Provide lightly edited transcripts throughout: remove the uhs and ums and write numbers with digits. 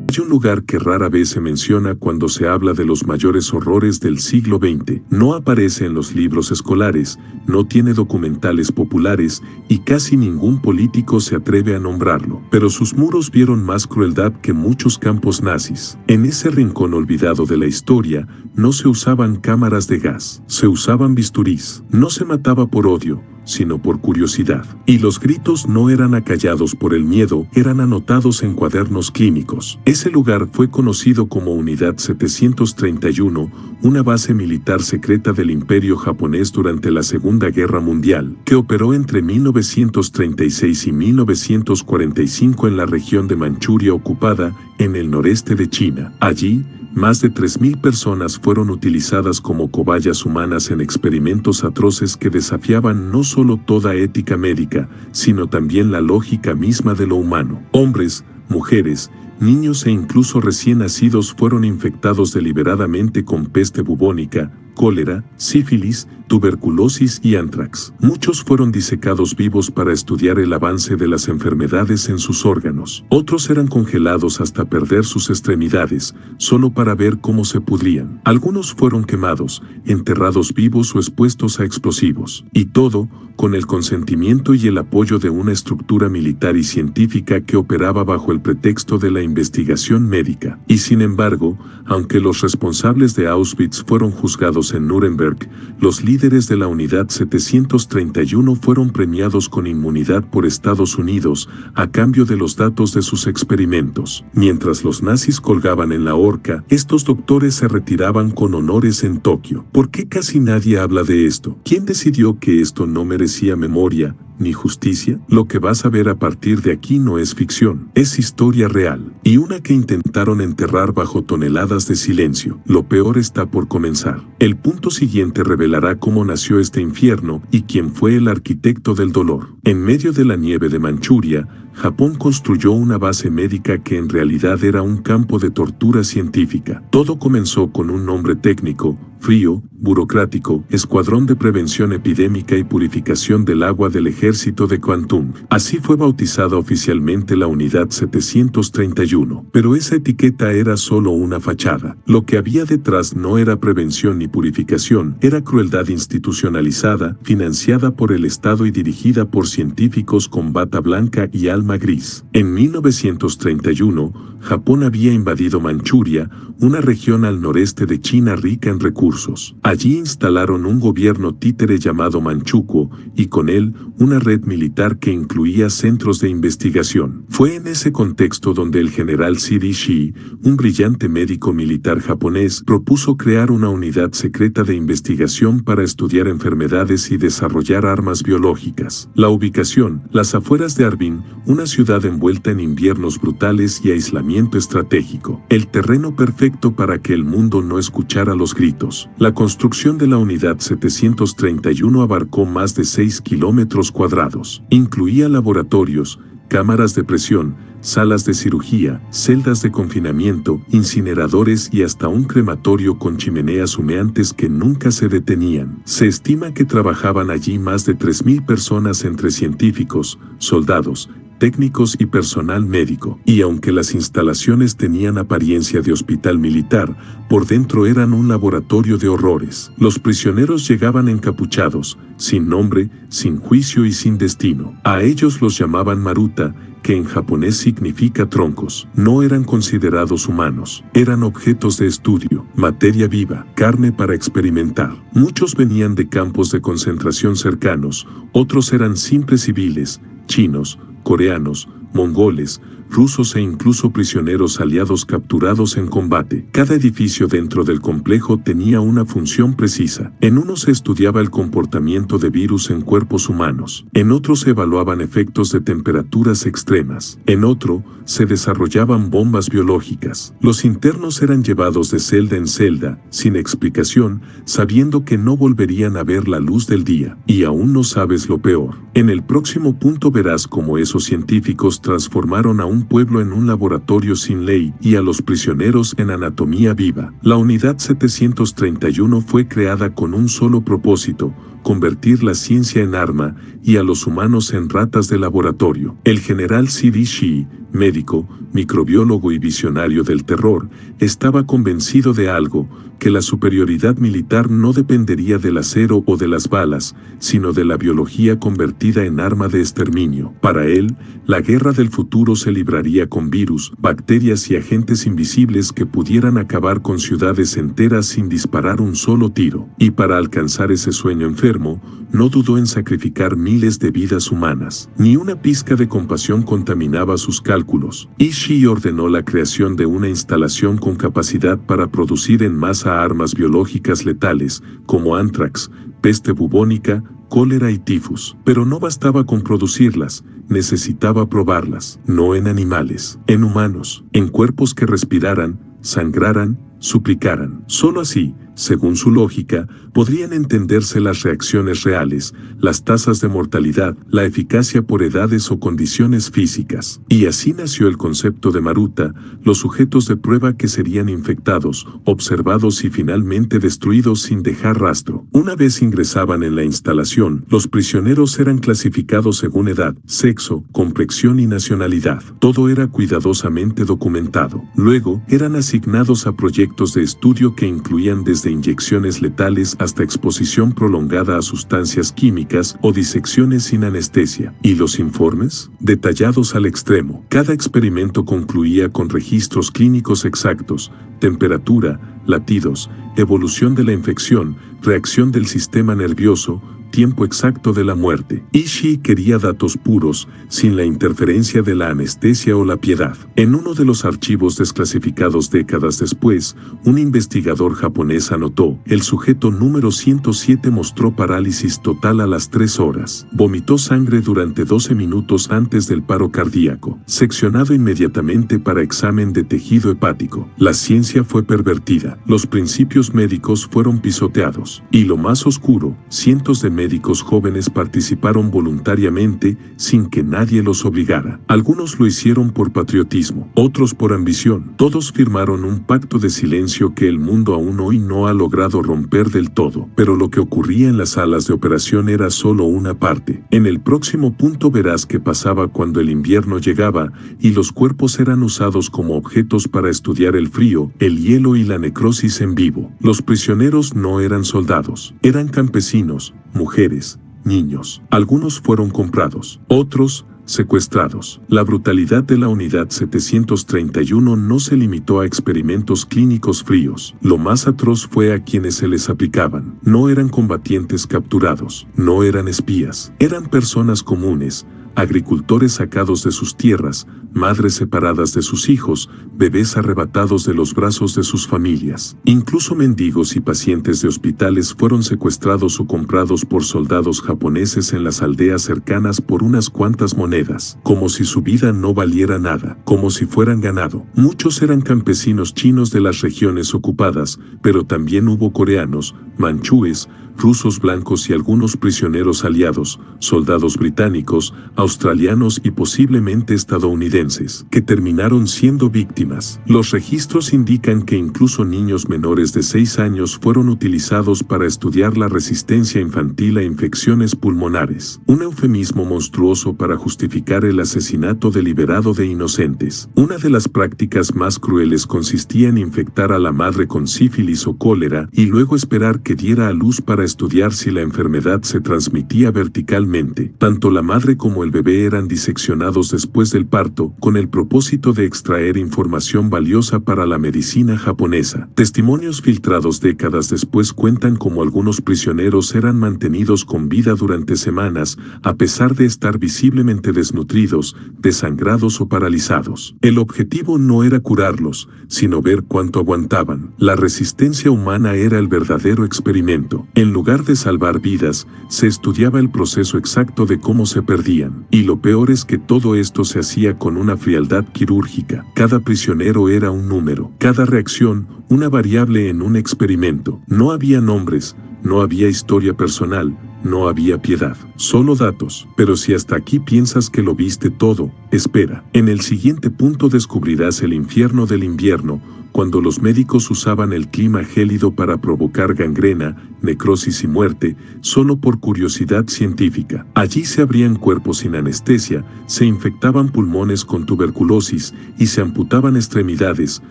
Hay un lugar que rara vez se menciona cuando se habla de los mayores horrores del siglo XX. No aparece en los libros escolares, no tiene documentales populares y casi ningún político se atreve a nombrarlo. Pero sus muros vieron más crueldad que muchos campos nazis. En ese rincón olvidado de la historia, no se usaban cámaras de gas, se usaban bisturís. No se mataba por odio, sino por curiosidad. Y los gritos no eran acallados por el miedo, eran anotados en cuadernos clínicos. Ese lugar fue conocido como Unidad 731, una base militar secreta del Imperio japonés durante la Segunda Guerra Mundial, que operó entre 1936 y 1945 en la región de Manchuria ocupada, en el noreste de China. Allí, más de 3.000 personas fueron utilizadas como cobayas humanas en experimentos atroces que desafiaban no solo toda ética médica, sino también la lógica misma de lo humano. Hombres, mujeres, niños e incluso recién nacidos fueron infectados deliberadamente con peste bubónica, cólera, sífilis, tuberculosis y antrax. Muchos fueron disecados vivos para estudiar el avance de las enfermedades en sus órganos. Otros eran congelados hasta perder sus extremidades, solo para ver cómo se pudrían. Algunos fueron quemados, enterrados vivos o expuestos a explosivos. Y todo, con el consentimiento y el apoyo de una estructura militar y científica que operaba bajo el pretexto de la investigación médica. Y sin embargo, aunque los responsables de Auschwitz fueron juzgados en Nuremberg, los líderes de la Unidad 731 fueron premiados con inmunidad por Estados Unidos a cambio de los datos de sus experimentos. Mientras los nazis colgaban en la horca, estos doctores se retiraban con honores en Tokio. ¿Por qué casi nadie habla de esto? ¿Quién decidió que esto no merecía memoria ni justicia? Lo que vas a ver a partir de aquí no es ficción, es historia real, y una que intentaron enterrar bajo toneladas de silencio. Lo peor está por comenzar. El punto siguiente revelará cómo nació este infierno y quién fue el arquitecto del dolor. En medio de la nieve de Manchuria, Japón construyó una base médica que en realidad era un campo de tortura científica. Todo comenzó con un nombre técnico, frío, burocrático, Escuadrón de Prevención Epidémica y Purificación del Agua del Ejército de Kwantung. Así fue bautizada oficialmente la Unidad 731. Pero esa etiqueta era solo una fachada. Lo que había detrás no era prevención ni purificación, era crueldad institucionalizada, financiada por el Estado y dirigida por científicos con bata blanca y alma gris. En 1931, Japón había invadido Manchuria, una región al noreste de China rica en recursos. Allí instalaron un gobierno títere llamado Manchukuo y con él una red militar que incluía centros de investigación. Fue en ese contexto donde el general Sidi Shii, un brillante médico militar japonés, propuso crear una unidad secreta de investigación para estudiar enfermedades y desarrollar armas biológicas. La ubicación, las afueras de Harbin, una ciudad envuelta en inviernos brutales y aislamiento estratégico. El terreno perfecto para que el mundo no escuchara los gritos. La construcción de la Unidad 731 abarcó más de 6 kilómetros cuadrados. Incluía laboratorios, cámaras de presión, salas de cirugía, celdas de confinamiento, incineradores y hasta un crematorio con chimeneas humeantes que nunca se detenían. Se estima que trabajaban allí más de 3.000 personas entre científicos, soldados, técnicos y personal médico. Y aunque las instalaciones tenían apariencia de hospital militar, por dentro eran un laboratorio de horrores. Los prisioneros llegaban encapuchados, sin nombre, sin juicio y sin destino. A ellos los llamaban Maruta, que en japonés significa troncos. No eran considerados humanos, eran objetos de estudio, materia viva, carne para experimentar. Muchos venían de campos de concentración cercanos, otros eran simples civiles, chinos, coreanos, mongoles, rusos e incluso prisioneros aliados capturados en combate. Cada edificio dentro del complejo tenía una función precisa. En uno se estudiaba el comportamiento de virus en cuerpos humanos. En otro se evaluaban efectos de temperaturas extremas. En otro, se desarrollaban bombas biológicas. Los internos eran llevados de celda en celda, sin explicación, sabiendo que no volverían a ver la luz del día. Y aún no sabes lo peor. En el próximo punto verás cómo esos científicos transformaron a un pueblo en un laboratorio sin ley y a los prisioneros en anatomía viva. La Unidad 731 fue creada con un solo propósito: convertir la ciencia en arma y a los humanos en ratas de laboratorio. El general C.D. Shea, médico, microbiólogo y visionario del terror, estaba convencido de algo, que la superioridad militar no dependería del acero o de las balas, sino de la biología convertida en arma de exterminio. Para él, la guerra del futuro se libraría con virus, bacterias y agentes invisibles que pudieran acabar con ciudades enteras sin disparar un solo tiro. Y para alcanzar ese sueño enfermo, no dudó en sacrificar miles de vidas humanas. Ni una pizca de compasión contaminaba sus cálculos. Ishii ordenó la creación de una instalación con capacidad para producir en masa armas biológicas letales, como anthrax, peste bubónica, cólera y tifus. Pero no bastaba con producirlas, necesitaba probarlas, no en animales, en humanos, en cuerpos que respiraran, sangraran, suplicaran. Solo así, según su lógica, podrían entenderse las reacciones reales, las tasas de mortalidad, la eficacia por edades o condiciones físicas. Y así nació el concepto de Maruta, los sujetos de prueba que serían infectados, observados y finalmente destruidos sin dejar rastro. Una vez ingresaban en la instalación, los prisioneros eran clasificados según edad, sexo, complexión y nacionalidad. Todo era cuidadosamente documentado. Luego, eran asignados a proyectos de estudio que incluían desde inyecciones letales hasta exposición prolongada a sustancias químicas o disecciones sin anestesia. ¿Y los informes? Detallados al extremo. Cada experimento concluía con registros clínicos exactos, temperatura, latidos, evolución de la infección, reacción del sistema nervioso, tiempo exacto de la muerte. Ishii quería datos puros, sin la interferencia de la anestesia o la piedad. En uno de los archivos desclasificados décadas después, un investigador japonés anotó: el sujeto número 107 mostró parálisis total a las 3 horas. Vomitó sangre durante 12 minutos antes del paro cardíaco. Seccionado inmediatamente para examen de tejido hepático. La ciencia fue pervertida. Los principios médicos fueron pisoteados. Y lo más oscuro, cientos de médicos jóvenes participaron voluntariamente sin que nadie los obligara. Algunos lo hicieron por patriotismo, otros por ambición. Todos firmaron un pacto de silencio que el mundo aún hoy no ha logrado romper del todo. Pero lo que ocurría en las salas de operación era solo una parte. En el próximo punto verás qué pasaba cuando el invierno llegaba y los cuerpos eran usados como objetos para estudiar el frío, el hielo y la necrosis en vivo. Los prisioneros no eran soldados, eran campesinos, mujeres, niños. Algunos fueron comprados, otros secuestrados. La brutalidad de la unidad 731 no se limitó a experimentos clínicos fríos. Lo más atroz fue a quienes se les aplicaban. No eran combatientes capturados, no eran espías, eran personas comunes, agricultores sacados de sus tierras, madres separadas de sus hijos, bebés arrebatados de los brazos de sus familias. Incluso mendigos y pacientes de hospitales fueron secuestrados o comprados por soldados japoneses en las aldeas cercanas por unas cuantas monedas, como si su vida no valiera nada, como si fueran ganado. Muchos eran campesinos chinos de las regiones ocupadas, pero también hubo coreanos, manchúes, rusos blancos y algunos prisioneros aliados, soldados británicos, australianos y posiblemente estadounidenses, que terminaron siendo víctimas. Los registros indican que incluso niños menores de 6 años fueron utilizados para estudiar la resistencia infantil a infecciones pulmonares, un eufemismo monstruoso para justificar el asesinato deliberado de inocentes. Una de las prácticas más crueles consistía en infectar a la madre con sífilis o cólera y luego esperar que diera a luz para estudiar si la enfermedad se transmitía verticalmente. Tanto la madre como el bebé eran diseccionados después del parto, con el propósito de extraer información valiosa para la medicina japonesa. Testimonios filtrados décadas después cuentan cómo algunos prisioneros eran mantenidos con vida durante semanas, a pesar de estar visiblemente desnutridos, desangrados o paralizados. El objetivo no era curarlos, sino ver cuánto aguantaban. La resistencia humana era el verdadero experimento. En lugar de salvar vidas, se estudiaba el proceso exacto de cómo se perdían. Y lo peor es que todo esto se hacía con una frialdad quirúrgica. Cada prisionero era un número, cada reacción, una variable en un experimento. No había nombres, no había historia personal, no había piedad, solo datos. Pero si hasta aquí piensas que lo viste todo, espera. En el siguiente punto descubrirás el infierno del invierno, cuando los médicos usaban el clima gélido para provocar gangrena, necrosis y muerte, solo por curiosidad científica. Allí se abrían cuerpos sin anestesia, se infectaban pulmones con tuberculosis y se amputaban extremidades,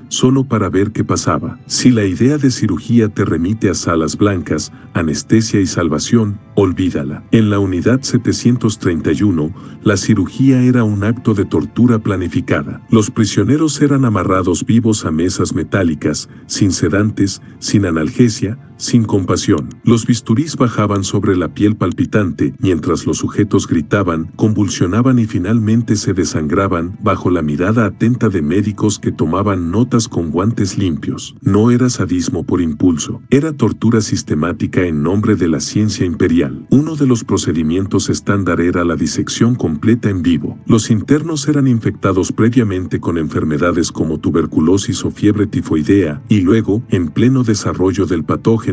solo para ver qué pasaba. Si la idea de cirugía te remite a salas blancas, anestesia y salvación, olvídala. En la unidad 731, la cirugía era un acto de tortura planificada. Los prisioneros eran amarrados vivos a mesas metálicas, sin sedantes, sin analgesia, sin compasión. Los bisturís bajaban sobre la piel palpitante, mientras los sujetos gritaban, convulsionaban y finalmente se desangraban bajo la mirada atenta de médicos que tomaban notas con guantes limpios. No era sadismo por impulso, era tortura sistemática en nombre de la ciencia imperial. Uno de los procedimientos estándar era la disección completa en vivo. Los internos eran infectados previamente con enfermedades como tuberculosis o fiebre tifoidea, y luego, en pleno desarrollo del patógeno,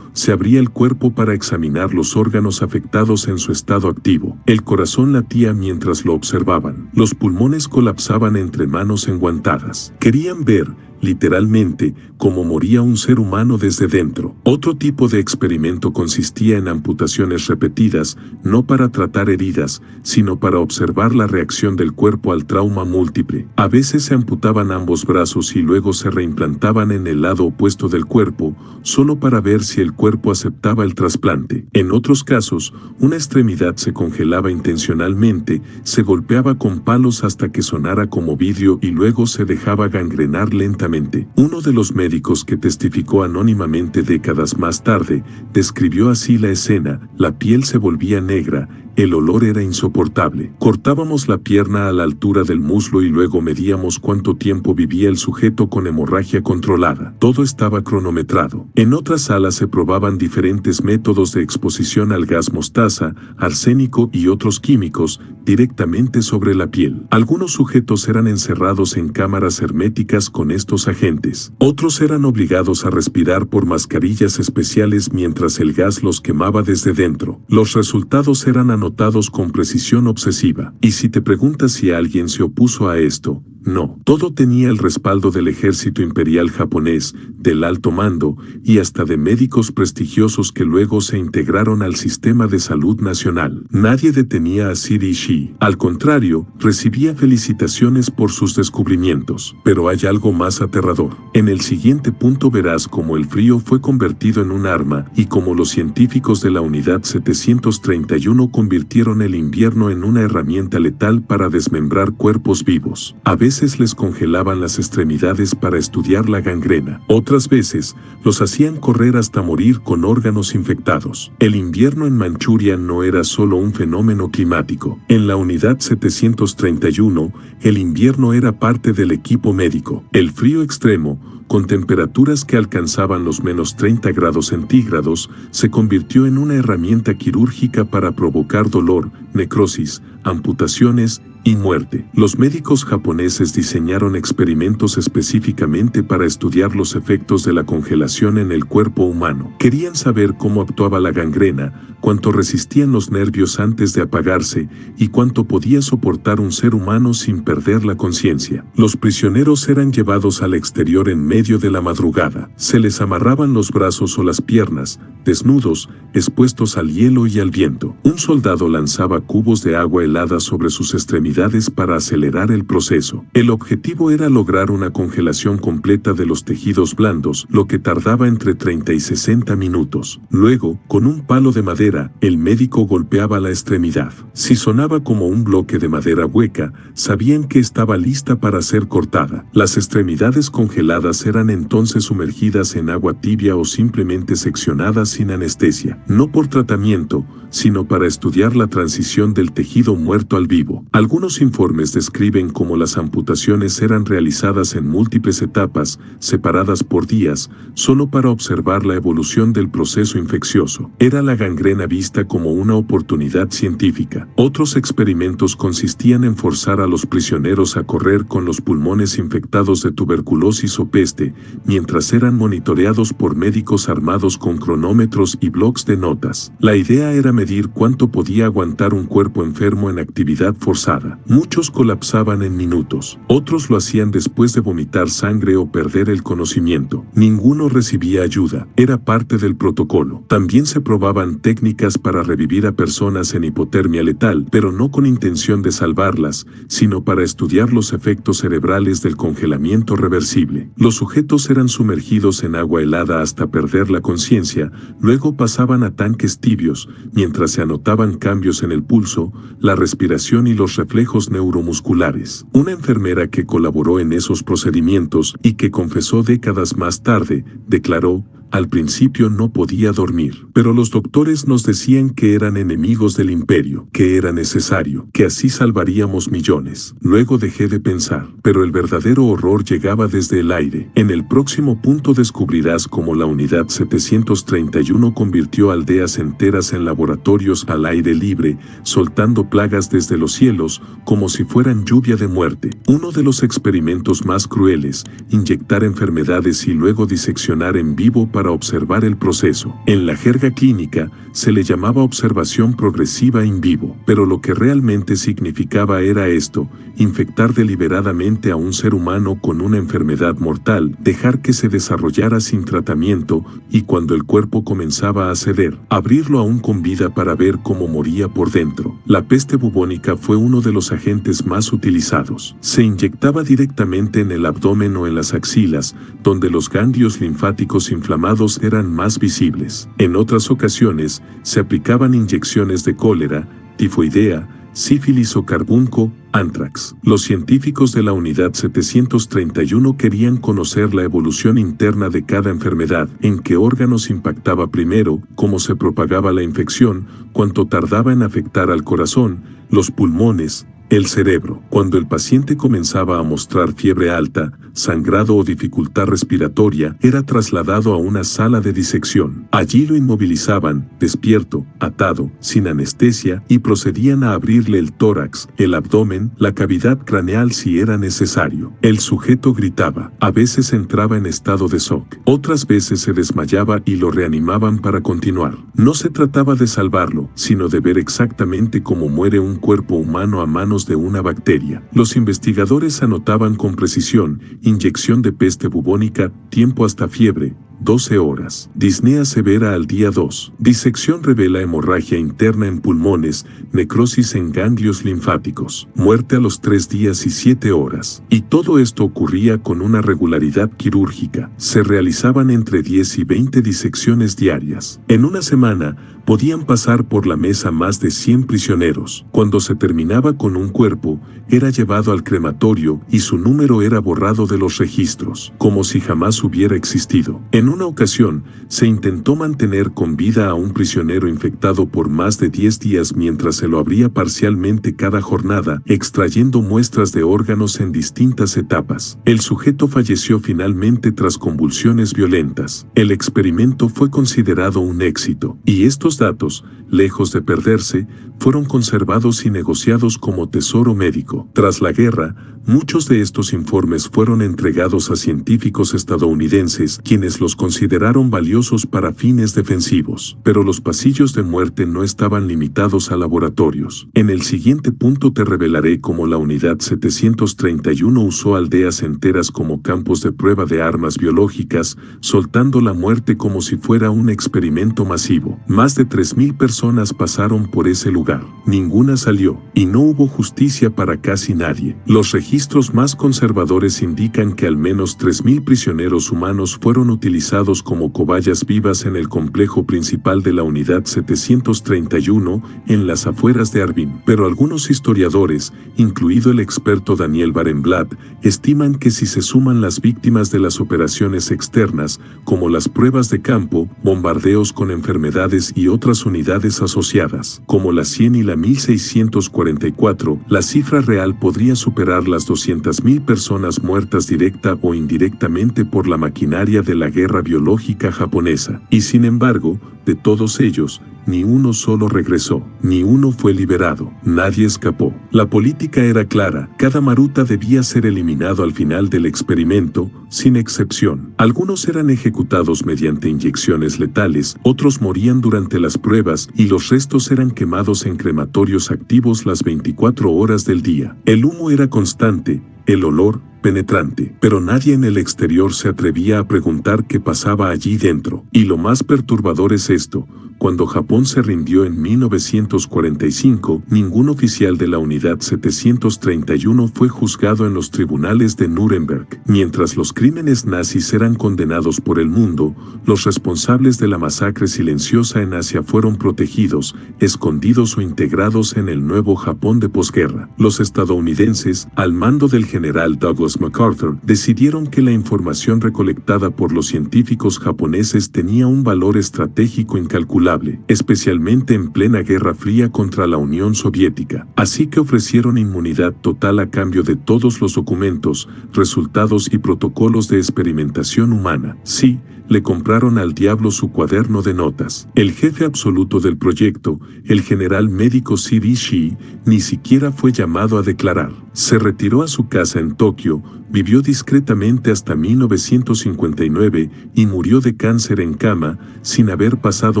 se abría el cuerpo para examinar los órganos afectados en su estado activo. El corazón latía mientras lo observaban. Los pulmones colapsaban entre manos enguantadas. Querían ver, literalmente, cómo moría un ser humano desde dentro. Otro tipo de experimento consistía en amputaciones repetidas, no para tratar heridas, sino para observar la reacción del cuerpo al trauma múltiple. A veces se amputaban ambos brazos y luego se reimplantaban en el lado opuesto del cuerpo, solo para ver si el cuerpo aceptaba el trasplante. En otros casos, una extremidad se congelaba intencionalmente, se golpeaba con palos hasta que sonara como vidrio y luego se dejaba gangrenar lentamente. Uno de los médicos que testificó anónimamente décadas más tarde, describió así la escena: la piel se volvía negra, el olor era insoportable. Cortábamos la pierna a la altura del muslo y luego medíamos cuánto tiempo vivía el sujeto con hemorragia controlada. Todo estaba cronometrado. En otras salas se probaban diferentes métodos de exposición al gas mostaza, arsénico y otros químicos, directamente sobre la piel. Algunos sujetos eran encerrados en cámaras herméticas con estos agentes. Otros eran obligados a respirar por mascarillas especiales mientras el gas los quemaba desde dentro. Los resultados eran anotados con precisión obsesiva. Y si te preguntas si alguien se opuso a esto, no. Todo tenía el respaldo del ejército imperial japonés, del alto mando, y hasta de médicos prestigiosos que luego se integraron al sistema de salud nacional. Nadie detenía a Siri Ishii. Al contrario, recibía felicitaciones por sus descubrimientos. Pero hay algo más aterrador. En el siguiente punto verás cómo el frío fue convertido en un arma y cómo los científicos de la unidad 731 convirtieron el invierno en una herramienta letal para desmembrar cuerpos vivos. A veces les congelaban las extremidades para estudiar la gangrena. Otras veces, los hacían correr hasta morir con órganos infectados. El invierno en Manchuria no era solo un fenómeno climático. En la unidad 731, el invierno era parte del equipo médico. El frío extremo, con temperaturas que alcanzaban los menos 30 grados centígrados, se convirtió en una herramienta quirúrgica para provocar dolor, necrosis, amputaciones y muerte. Los médicos japoneses diseñaron experimentos específicamente para estudiar los efectos de la congelación en el cuerpo humano. Querían saber cómo actuaba la gangrena, cuánto resistían los nervios antes de apagarse y cuánto podía soportar un ser humano sin perder la conciencia. Los prisioneros eran llevados al exterior en medio de la madrugada. Se les amarraban los brazos o las piernas, desnudos, expuestos al hielo y al viento. Un soldado lanzaba cubos de agua helada sobre sus extremidades para acelerar el proceso. El objetivo era lograr una congelación completa de los tejidos blandos, lo que tardaba entre 30 y 60 minutos. Luego, con un palo de madera, el médico golpeaba la extremidad. Si sonaba como un bloque de madera hueca, sabían que estaba lista para ser cortada. Las extremidades congeladas eran entonces sumergidas en agua tibia o simplemente seccionadas sin anestesia, no por tratamiento, sino para estudiar la transición del tejido muerto al vivo. Algunos informes describen cómo las amputaciones eran realizadas en múltiples etapas, separadas por días, solo para observar la evolución del proceso infeccioso. Era la gangrena vista como una oportunidad científica. Otros experimentos consistían en forzar a los prisioneros a correr con los pulmones infectados de tuberculosis o peste, mientras eran monitoreados por médicos armados con cronómetros y blocs de notas. La idea era medir cuánto podía aguantar un cuerpo enfermo en actividad forzada. guerra. Muchos colapsaban en minutos. Otros lo hacían después de vomitar sangre o perder el conocimiento. Ninguno recibía ayuda. Era parte del protocolo. También se probaban técnicas para revivir a personas en hipotermia letal, pero no con intención de salvarlas, sino para estudiar los efectos cerebrales del congelamiento reversible. Los sujetos eran sumergidos en agua helada hasta perder la conciencia, luego pasaban a tanques tibios, mientras se anotaban cambios en el pulso, la respiración y los reflejos neuromusculares. Una enfermera que colaboró en esos procedimientos y que confesó décadas más tarde, declaró: al principio no podía dormir, pero los doctores nos decían que eran enemigos del imperio, que era necesario, que así salvaríamos millones. Luego dejé de pensar, pero el verdadero horror llegaba desde el aire. En el próximo punto descubrirás cómo la Unidad 731 convirtió aldeas enteras en laboratorios al aire libre, soltando plagas desde los cielos, como si fueran lluvia de muerte. Uno de los experimentos más crueles, inyectar enfermedades y luego diseccionar en vivo para observar el proceso. En la jerga clínica, se le llamaba observación progresiva in vivo, pero lo que realmente significaba era esto: infectar deliberadamente a un ser humano con una enfermedad mortal, dejar que se desarrollara sin tratamiento, y cuando el cuerpo comenzaba a ceder, abrirlo aún con vida para ver cómo moría por dentro. La peste bubónica fue uno de los agentes más utilizados. Se inyectaba directamente en el abdomen o en las axilas, donde los ganglios linfáticos inflamados eran más visibles. En otras ocasiones, se aplicaban inyecciones de cólera, tifoidea, sífilis o carbunco, antrax. Los científicos de la Unidad 731 querían conocer la evolución interna de cada enfermedad, en qué órganos impactaba primero, cómo se propagaba la infección, cuánto tardaba en afectar al corazón, los pulmones, el cerebro. Cuando el paciente comenzaba a mostrar fiebre alta, sangrado o dificultad respiratoria, era trasladado a una sala de disección. Allí lo inmovilizaban, despierto, atado, sin anestesia, y procedían a abrirle el tórax, el abdomen, la cavidad craneal si era necesario. El sujeto gritaba. A veces entraba en estado de shock. Otras veces se desmayaba y lo reanimaban para continuar. No se trataba de salvarlo, sino de ver exactamente cómo muere un cuerpo humano a manos de una bacteria. Los investigadores anotaban con precisión: inyección de peste bubónica, tiempo hasta fiebre, 12 horas. Disnea severa al día 2. Disección revela hemorragia interna en pulmones, necrosis en ganglios linfáticos. Muerte a los 3 días y 7 horas. Y todo esto ocurría con una regularidad quirúrgica. Se realizaban entre 10 y 20 disecciones diarias. En una semana, podían pasar por la mesa más de 100 prisioneros. Cuando se terminaba con un cuerpo, era llevado al crematorio y su número era borrado de los registros, como si jamás hubiera existido. En una ocasión, se intentó mantener con vida a un prisionero infectado por más de 10 días mientras se lo abría parcialmente cada jornada, extrayendo muestras de órganos en distintas etapas. El sujeto falleció finalmente tras convulsiones violentas. El experimento fue considerado un éxito, y estos datos, lejos de perderse, fueron conservados y negociados como tesoro médico. Tras la guerra, muchos de estos informes fueron entregados a científicos estadounidenses, quienes los consideraron valiosos para fines defensivos. Pero los pasillos de muerte no estaban limitados a laboratorios. En el siguiente punto te revelaré cómo la Unidad 731 usó aldeas enteras como campos de prueba de armas biológicas, soltando la muerte como si fuera un experimento masivo. Más de 3.000 personas pasaron por ese lugar. Ninguna salió, y no hubo justicia para casi nadie. Los registros más conservadores indican que al menos 3.000 prisioneros humanos fueron utilizados como cobayas vivas en el complejo principal de la Unidad 731, en las afueras de Arvin. Pero algunos historiadores, incluido el experto Daniel Barenblatt, estiman que si se suman las víctimas de las operaciones externas, como las pruebas de campo, bombardeos con enfermedades y otras unidades asociadas, como la 100 y la 1644, la cifra real podría superar las 200.000 personas muertas directa o indirectamente por la maquinaria de la guerra biológica japonesa. Y sin embargo, De todos ellos, ni uno solo regresó, ni uno fue liberado, nadie escapó. La política era clara, cada maruta debía ser eliminado al final del experimento, sin excepción. Algunos eran ejecutados mediante inyecciones letales, otros morían durante las pruebas y los restos eran quemados en crematorios activos las 24 horas del día. El humo era constante, el olor penetrante, pero nadie en el exterior se atrevía a preguntar qué pasaba allí dentro. Y lo más perturbador es esto: cuando Japón se rindió en 1945, ningún oficial de la Unidad 731 fue juzgado en los tribunales de Nuremberg. Mientras los crímenes nazis eran condenados por el mundo, los responsables de la masacre silenciosa en Asia fueron protegidos, escondidos o integrados en el nuevo Japón de posguerra. Los estadounidenses, al mando del general Douglas MacArthur, decidieron que la información recolectada por los científicos japoneses tenía un valor estratégico incalculable, especialmente en plena Guerra Fría contra la Unión Soviética. Así que ofrecieron inmunidad total a cambio de todos los documentos, resultados y protocolos de experimentación humana. Sí, le compraron al diablo su cuaderno de notas. El jefe absoluto del proyecto, el general médico C.D. Shii, ni siquiera fue llamado a declarar. Se retiró a su casa en Tokio, vivió discretamente hasta 1959 y murió de cáncer en cama, sin haber pasado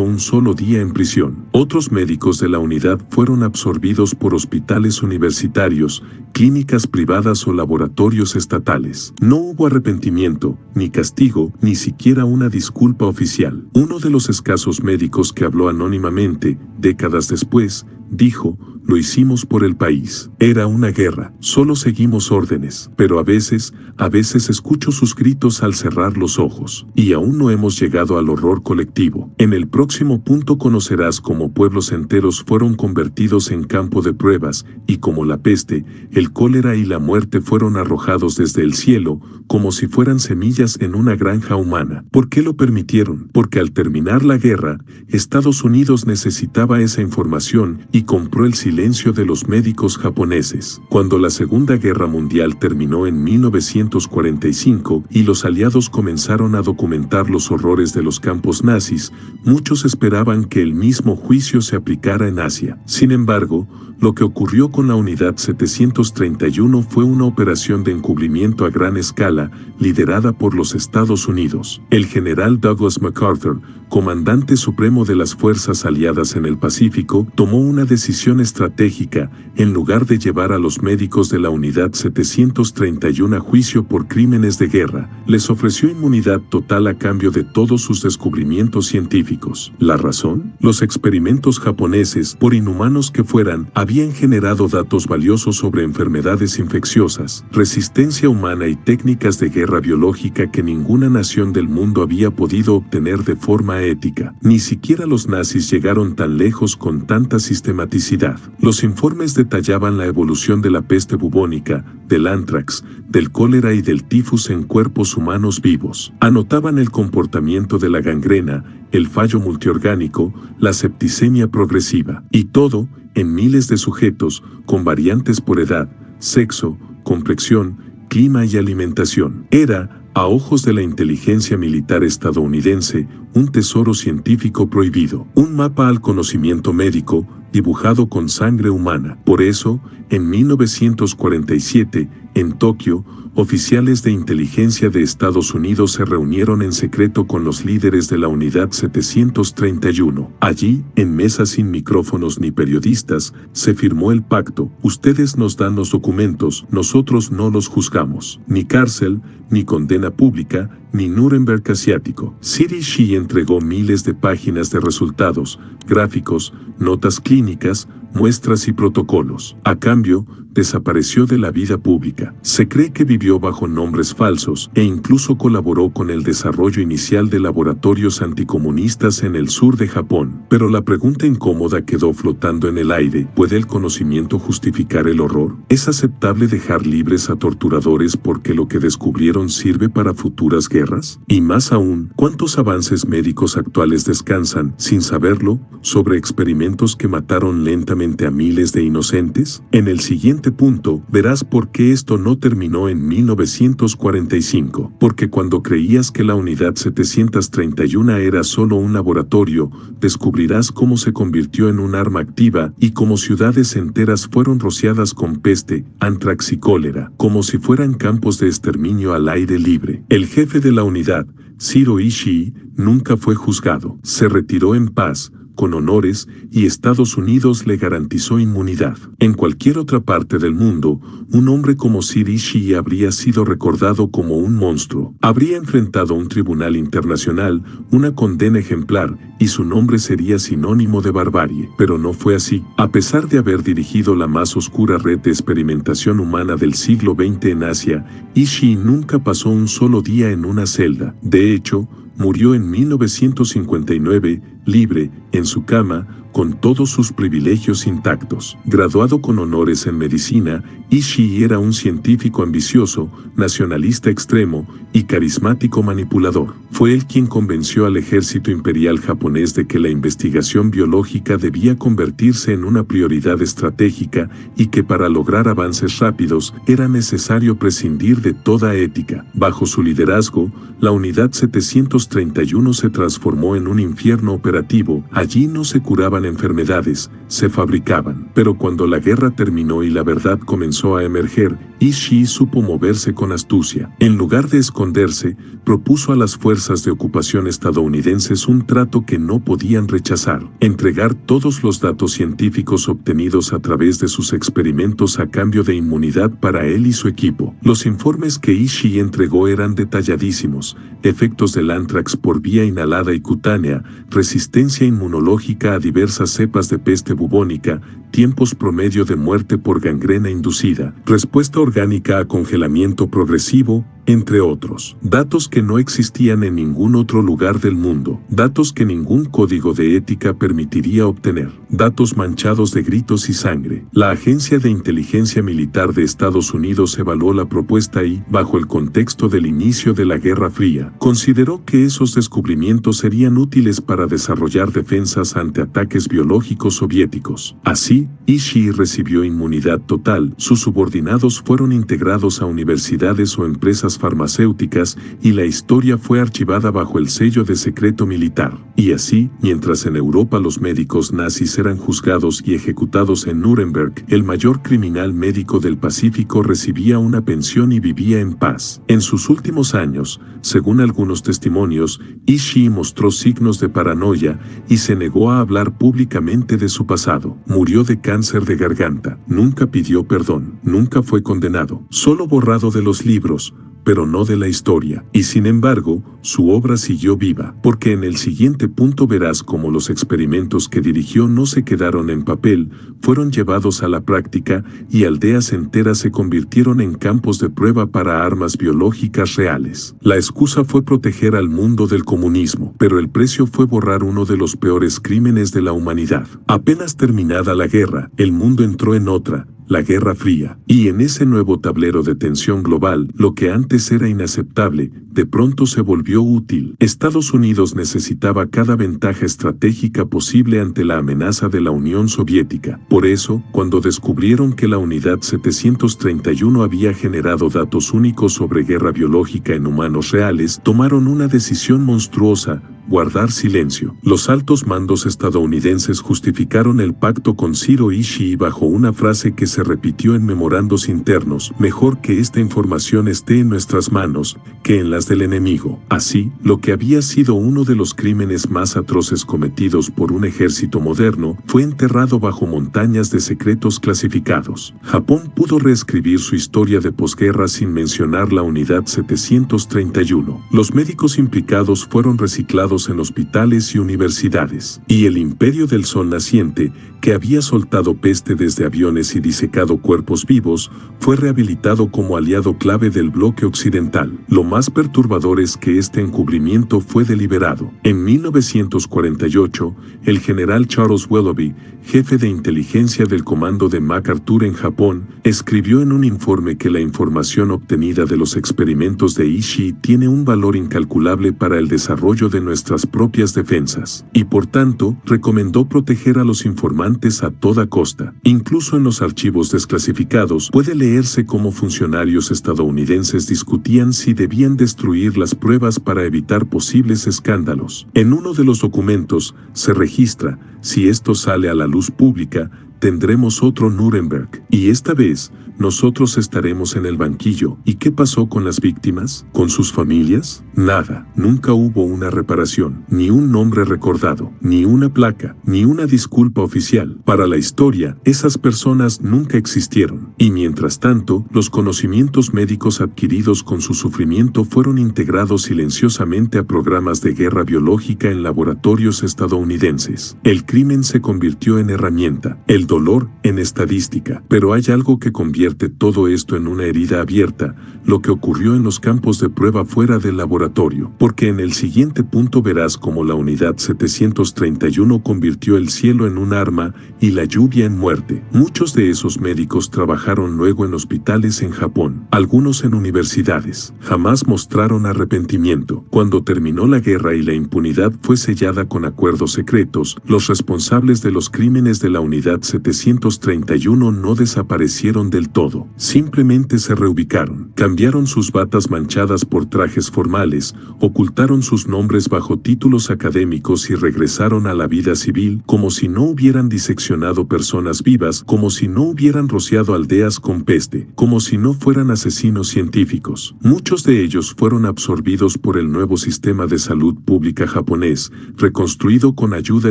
un solo día en prisión. Otros médicos de la unidad fueron absorbidos por hospitales universitarios, clínicas privadas o laboratorios estatales. No hubo arrepentimiento, ni castigo, ni siquiera una disculpa oficial. Uno de los escasos médicos que habló anónimamente, décadas después, dijo: "Lo hicimos por el país. Era una guerra. Solo seguimos órdenes. Pero a veces escucho sus gritos al cerrar los ojos. Y aún no hemos llegado al horror colectivo". En el próximo punto conocerás cómo pueblos enteros fueron convertidos en campo de pruebas, y cómo la peste, el cólera y la muerte fueron arrojados desde el cielo, como si fueran semillas en una granja humana. ¿Por qué lo permitieron? Porque al terminar la guerra, Estados Unidos necesitaba esa información y compró el silencio de los médicos japoneses. Cuando la Segunda Guerra Mundial terminó en 1945 y los aliados comenzaron a documentar los horrores de los campos nazis, muchos esperaban que el mismo juicio se aplicara en Asia. Sin embargo, lo que ocurrió con la Unidad 731 fue una operación de encubrimiento a gran escala, liderada por los Estados Unidos. El general Douglas MacArthur, comandante supremo de las fuerzas aliadas en el Pacífico, tomó una decisión estratégica. En lugar de llevar a los médicos de la Unidad 731 a juicio por crímenes de guerra, les ofreció inmunidad total a cambio de todos sus descubrimientos científicos. ¿La razón? Los experimentos japoneses, por inhumanos que fueran, habían generado datos valiosos sobre enfermedades infecciosas, resistencia humana y técnicas de guerra biológica que ninguna nación del mundo había podido obtener de forma ética. Ni siquiera los nazis llegaron tan lejos con tanta sistematicidad. Los informes detallaban la evolución de la peste bubónica, del anthrax, del cólera y del tifus en cuerpos humanos vivos. Anotaban el comportamiento de la gangrena, el fallo multiorgánico, la septicemia progresiva. Y todo, en miles de sujetos, con variantes por edad, sexo, complexión, clima y alimentación. Era, a ojos de la inteligencia militar estadounidense, un tesoro científico prohibido. Un mapa al conocimiento médico, dibujado con sangre humana. Por eso, en 1947, en Tokio, oficiales de inteligencia de Estados Unidos se reunieron en secreto con los líderes de la Unidad 731. Allí, en mesas sin micrófonos ni periodistas, se firmó el pacto: ustedes nos dan los documentos, nosotros no los juzgamos. Ni cárcel, ni condena pública, ni Nuremberg asiático. C.D. Shii entregó miles de páginas de resultados, gráficos, notas clínicas, muestras y protocolos. A cambio, desapareció de la vida pública. Se cree que vivió bajo nombres falsos e incluso colaboró con el desarrollo inicial de laboratorios anticomunistas en el sur de Japón. Pero la pregunta incómoda quedó flotando en el aire: ¿puede el conocimiento justificar el horror? ¿Es aceptable dejar libres a torturadores porque lo que descubrieron sirve para futuras guerras? Y más aún, ¿cuántos avances médicos actuales descansan, sin saberlo, sobre experimentos que mataron lentamente solamente a miles de inocentes? En el siguiente punto, verás por qué esto no terminó en 1945. Porque cuando creías que la unidad 731 era solo un laboratorio, descubrirás cómo se convirtió en un arma activa y cómo ciudades enteras fueron rociadas con peste, antrax y cólera, como si fueran campos de exterminio al aire libre. El jefe de la unidad, Zero Ishii, nunca fue juzgado. Se retiró en paz, con honores, y Estados Unidos le garantizó inmunidad. En cualquier otra parte del mundo, un hombre como Zero Ishii habría sido recordado como un monstruo. Habría enfrentado un tribunal internacional, una condena ejemplar, y su nombre sería sinónimo de barbarie. Pero no fue así. A pesar de haber dirigido la más oscura red de experimentación humana del siglo XX en Asia, Ishii nunca pasó un solo día en una celda. De hecho, murió en 1959, libre, en su cama, con todos sus privilegios intactos. Graduado con honores en medicina, Ishii era un científico ambicioso, nacionalista extremo y carismático manipulador. Fue él quien convenció al ejército imperial japonés de que la investigación biológica debía convertirse en una prioridad estratégica y que para lograr avances rápidos era necesario prescindir de toda ética. Bajo su liderazgo, la unidad 731 se transformó en un infierno operativo. Allí no se curaban enfermedades, se fabricaban. Pero cuando la guerra terminó y la verdad comenzó a emerger, Ishii supo moverse con astucia. En lugar de esconderse, propuso a las fuerzas de ocupación estadounidenses un trato que no podían rechazar: entregar todos los datos científicos obtenidos a través de sus experimentos a cambio de inmunidad para él y su equipo. Los informes que Ishii entregó eran detalladísimos: efectos del anthrax por vía inhalada y cutánea, resistencia inmunológica a diversas cepas de peste bubónica, tiempos promedio de muerte por gangrena inducida, respuesta orgánica a congelamiento progresivo, entre otros. Datos que no existían en ningún otro lugar del mundo. Datos que ningún código de ética permitiría obtener. Datos manchados de gritos y sangre. La Agencia de Inteligencia Militar de Estados Unidos evaluó la propuesta y, bajo el contexto del inicio de la Guerra Fría, consideró que esos descubrimientos serían útiles para desarrollar defensas ante ataques biológicos soviéticos. Así, Ishii recibió inmunidad total. Sus subordinados fueron integrados a universidades o empresas farmacéuticas y la historia fue archivada bajo el sello de secreto militar. Y así, mientras en Europa los médicos nazis eran juzgados y ejecutados en Nuremberg, el mayor criminal médico del Pacífico recibía una pensión y vivía en paz. En sus últimos años, según algunos testimonios, Ishii mostró signos de paranoia y se negó a hablar públicamente de su pasado. Murió de cáncer de garganta. Nunca pidió perdón. Nunca fue condenado. Solo borrado de los libros, pero no de la historia. Y sin embargo, su obra siguió viva, porque en el siguiente punto verás cómo los experimentos que dirigió no se quedaron en papel, fueron llevados a la práctica y aldeas enteras se convirtieron en campos de prueba para armas biológicas reales. La excusa fue proteger al mundo del comunismo, pero el precio fue borrar uno de los peores crímenes de la humanidad. Apenas terminada la guerra, el mundo entró en otra, la Guerra Fría, y en ese nuevo tablero de tensión global, lo que antes era inaceptable, de pronto se volvió útil. Estados Unidos necesitaba cada ventaja estratégica posible ante la amenaza de la Unión Soviética. Por eso, cuando descubrieron que la unidad 731 había generado datos únicos sobre guerra biológica en humanos reales, tomaron una decisión monstruosa: guardar silencio. Los altos mandos estadounidenses justificaron el pacto con Zero Ishii bajo una frase que se repitió en memorandos internos: mejor que esta información esté en nuestras manos que en las del enemigo. Así, lo que había sido uno de los crímenes más atroces cometidos por un ejército moderno fue enterrado bajo montañas de secretos clasificados. Japón pudo reescribir su historia de posguerra sin mencionar la unidad 731. Los médicos implicados fueron reciclados en hospitales y universidades. Y el imperio del sol naciente, que había soltado peste desde aviones y disecado cuerpos vivos, fue rehabilitado como aliado clave del bloque occidental. Lo más perturbador es que este encubrimiento fue deliberado. En 1948, el general Charles Willoughby, jefe de inteligencia del comando de MacArthur en Japón, escribió en un informe que la información obtenida de los experimentos de Ishii tiene un valor incalculable para el desarrollo de nuestra nuestras propias defensas. Y por tanto, recomendó proteger a los informantes a toda costa. Incluso en los archivos desclasificados puede leerse cómo funcionarios estadounidenses discutían si debían destruir las pruebas para evitar posibles escándalos. En uno de los documentos se registra: si esto sale a la luz pública, tendremos otro Nuremberg. Y esta vez, nosotros estaremos en el banquillo. ¿Y qué pasó con las víctimas? ¿Con sus familias? Nada. Nunca hubo una reparación, ni un nombre recordado, ni una placa, ni una disculpa oficial. Para la historia, esas personas nunca existieron. Y mientras tanto, los conocimientos médicos adquiridos con su sufrimiento fueron integrados silenciosamente a programas de guerra biológica en laboratorios estadounidenses. El crimen se convirtió en herramienta, el dolor en estadística. Pero hay algo que convierte todo esto en una herida abierta: lo que ocurrió en los campos de prueba fuera del laboratorio. Porque en el siguiente punto verás cómo la unidad 731 convirtió el cielo en un arma y la lluvia en muerte. Muchos de esos médicos trabajaron luego en hospitales en Japón, algunos en universidades. Jamás mostraron arrepentimiento. Cuando terminó la guerra y la impunidad fue sellada con acuerdos secretos, los responsables de los crímenes de la unidad 731 no desaparecieron del todo. Simplemente se reubicaron. Cambiaron sus batas manchadas por trajes formales, ocultaron sus nombres bajo títulos académicos y regresaron a la vida civil como si no hubieran diseccionado personas vivas, como si no hubieran rociado aldeas con peste, como si no fueran asesinos científicos. Muchos de ellos fueron absorbidos por el nuevo sistema de salud pública japonés, reconstruido con ayuda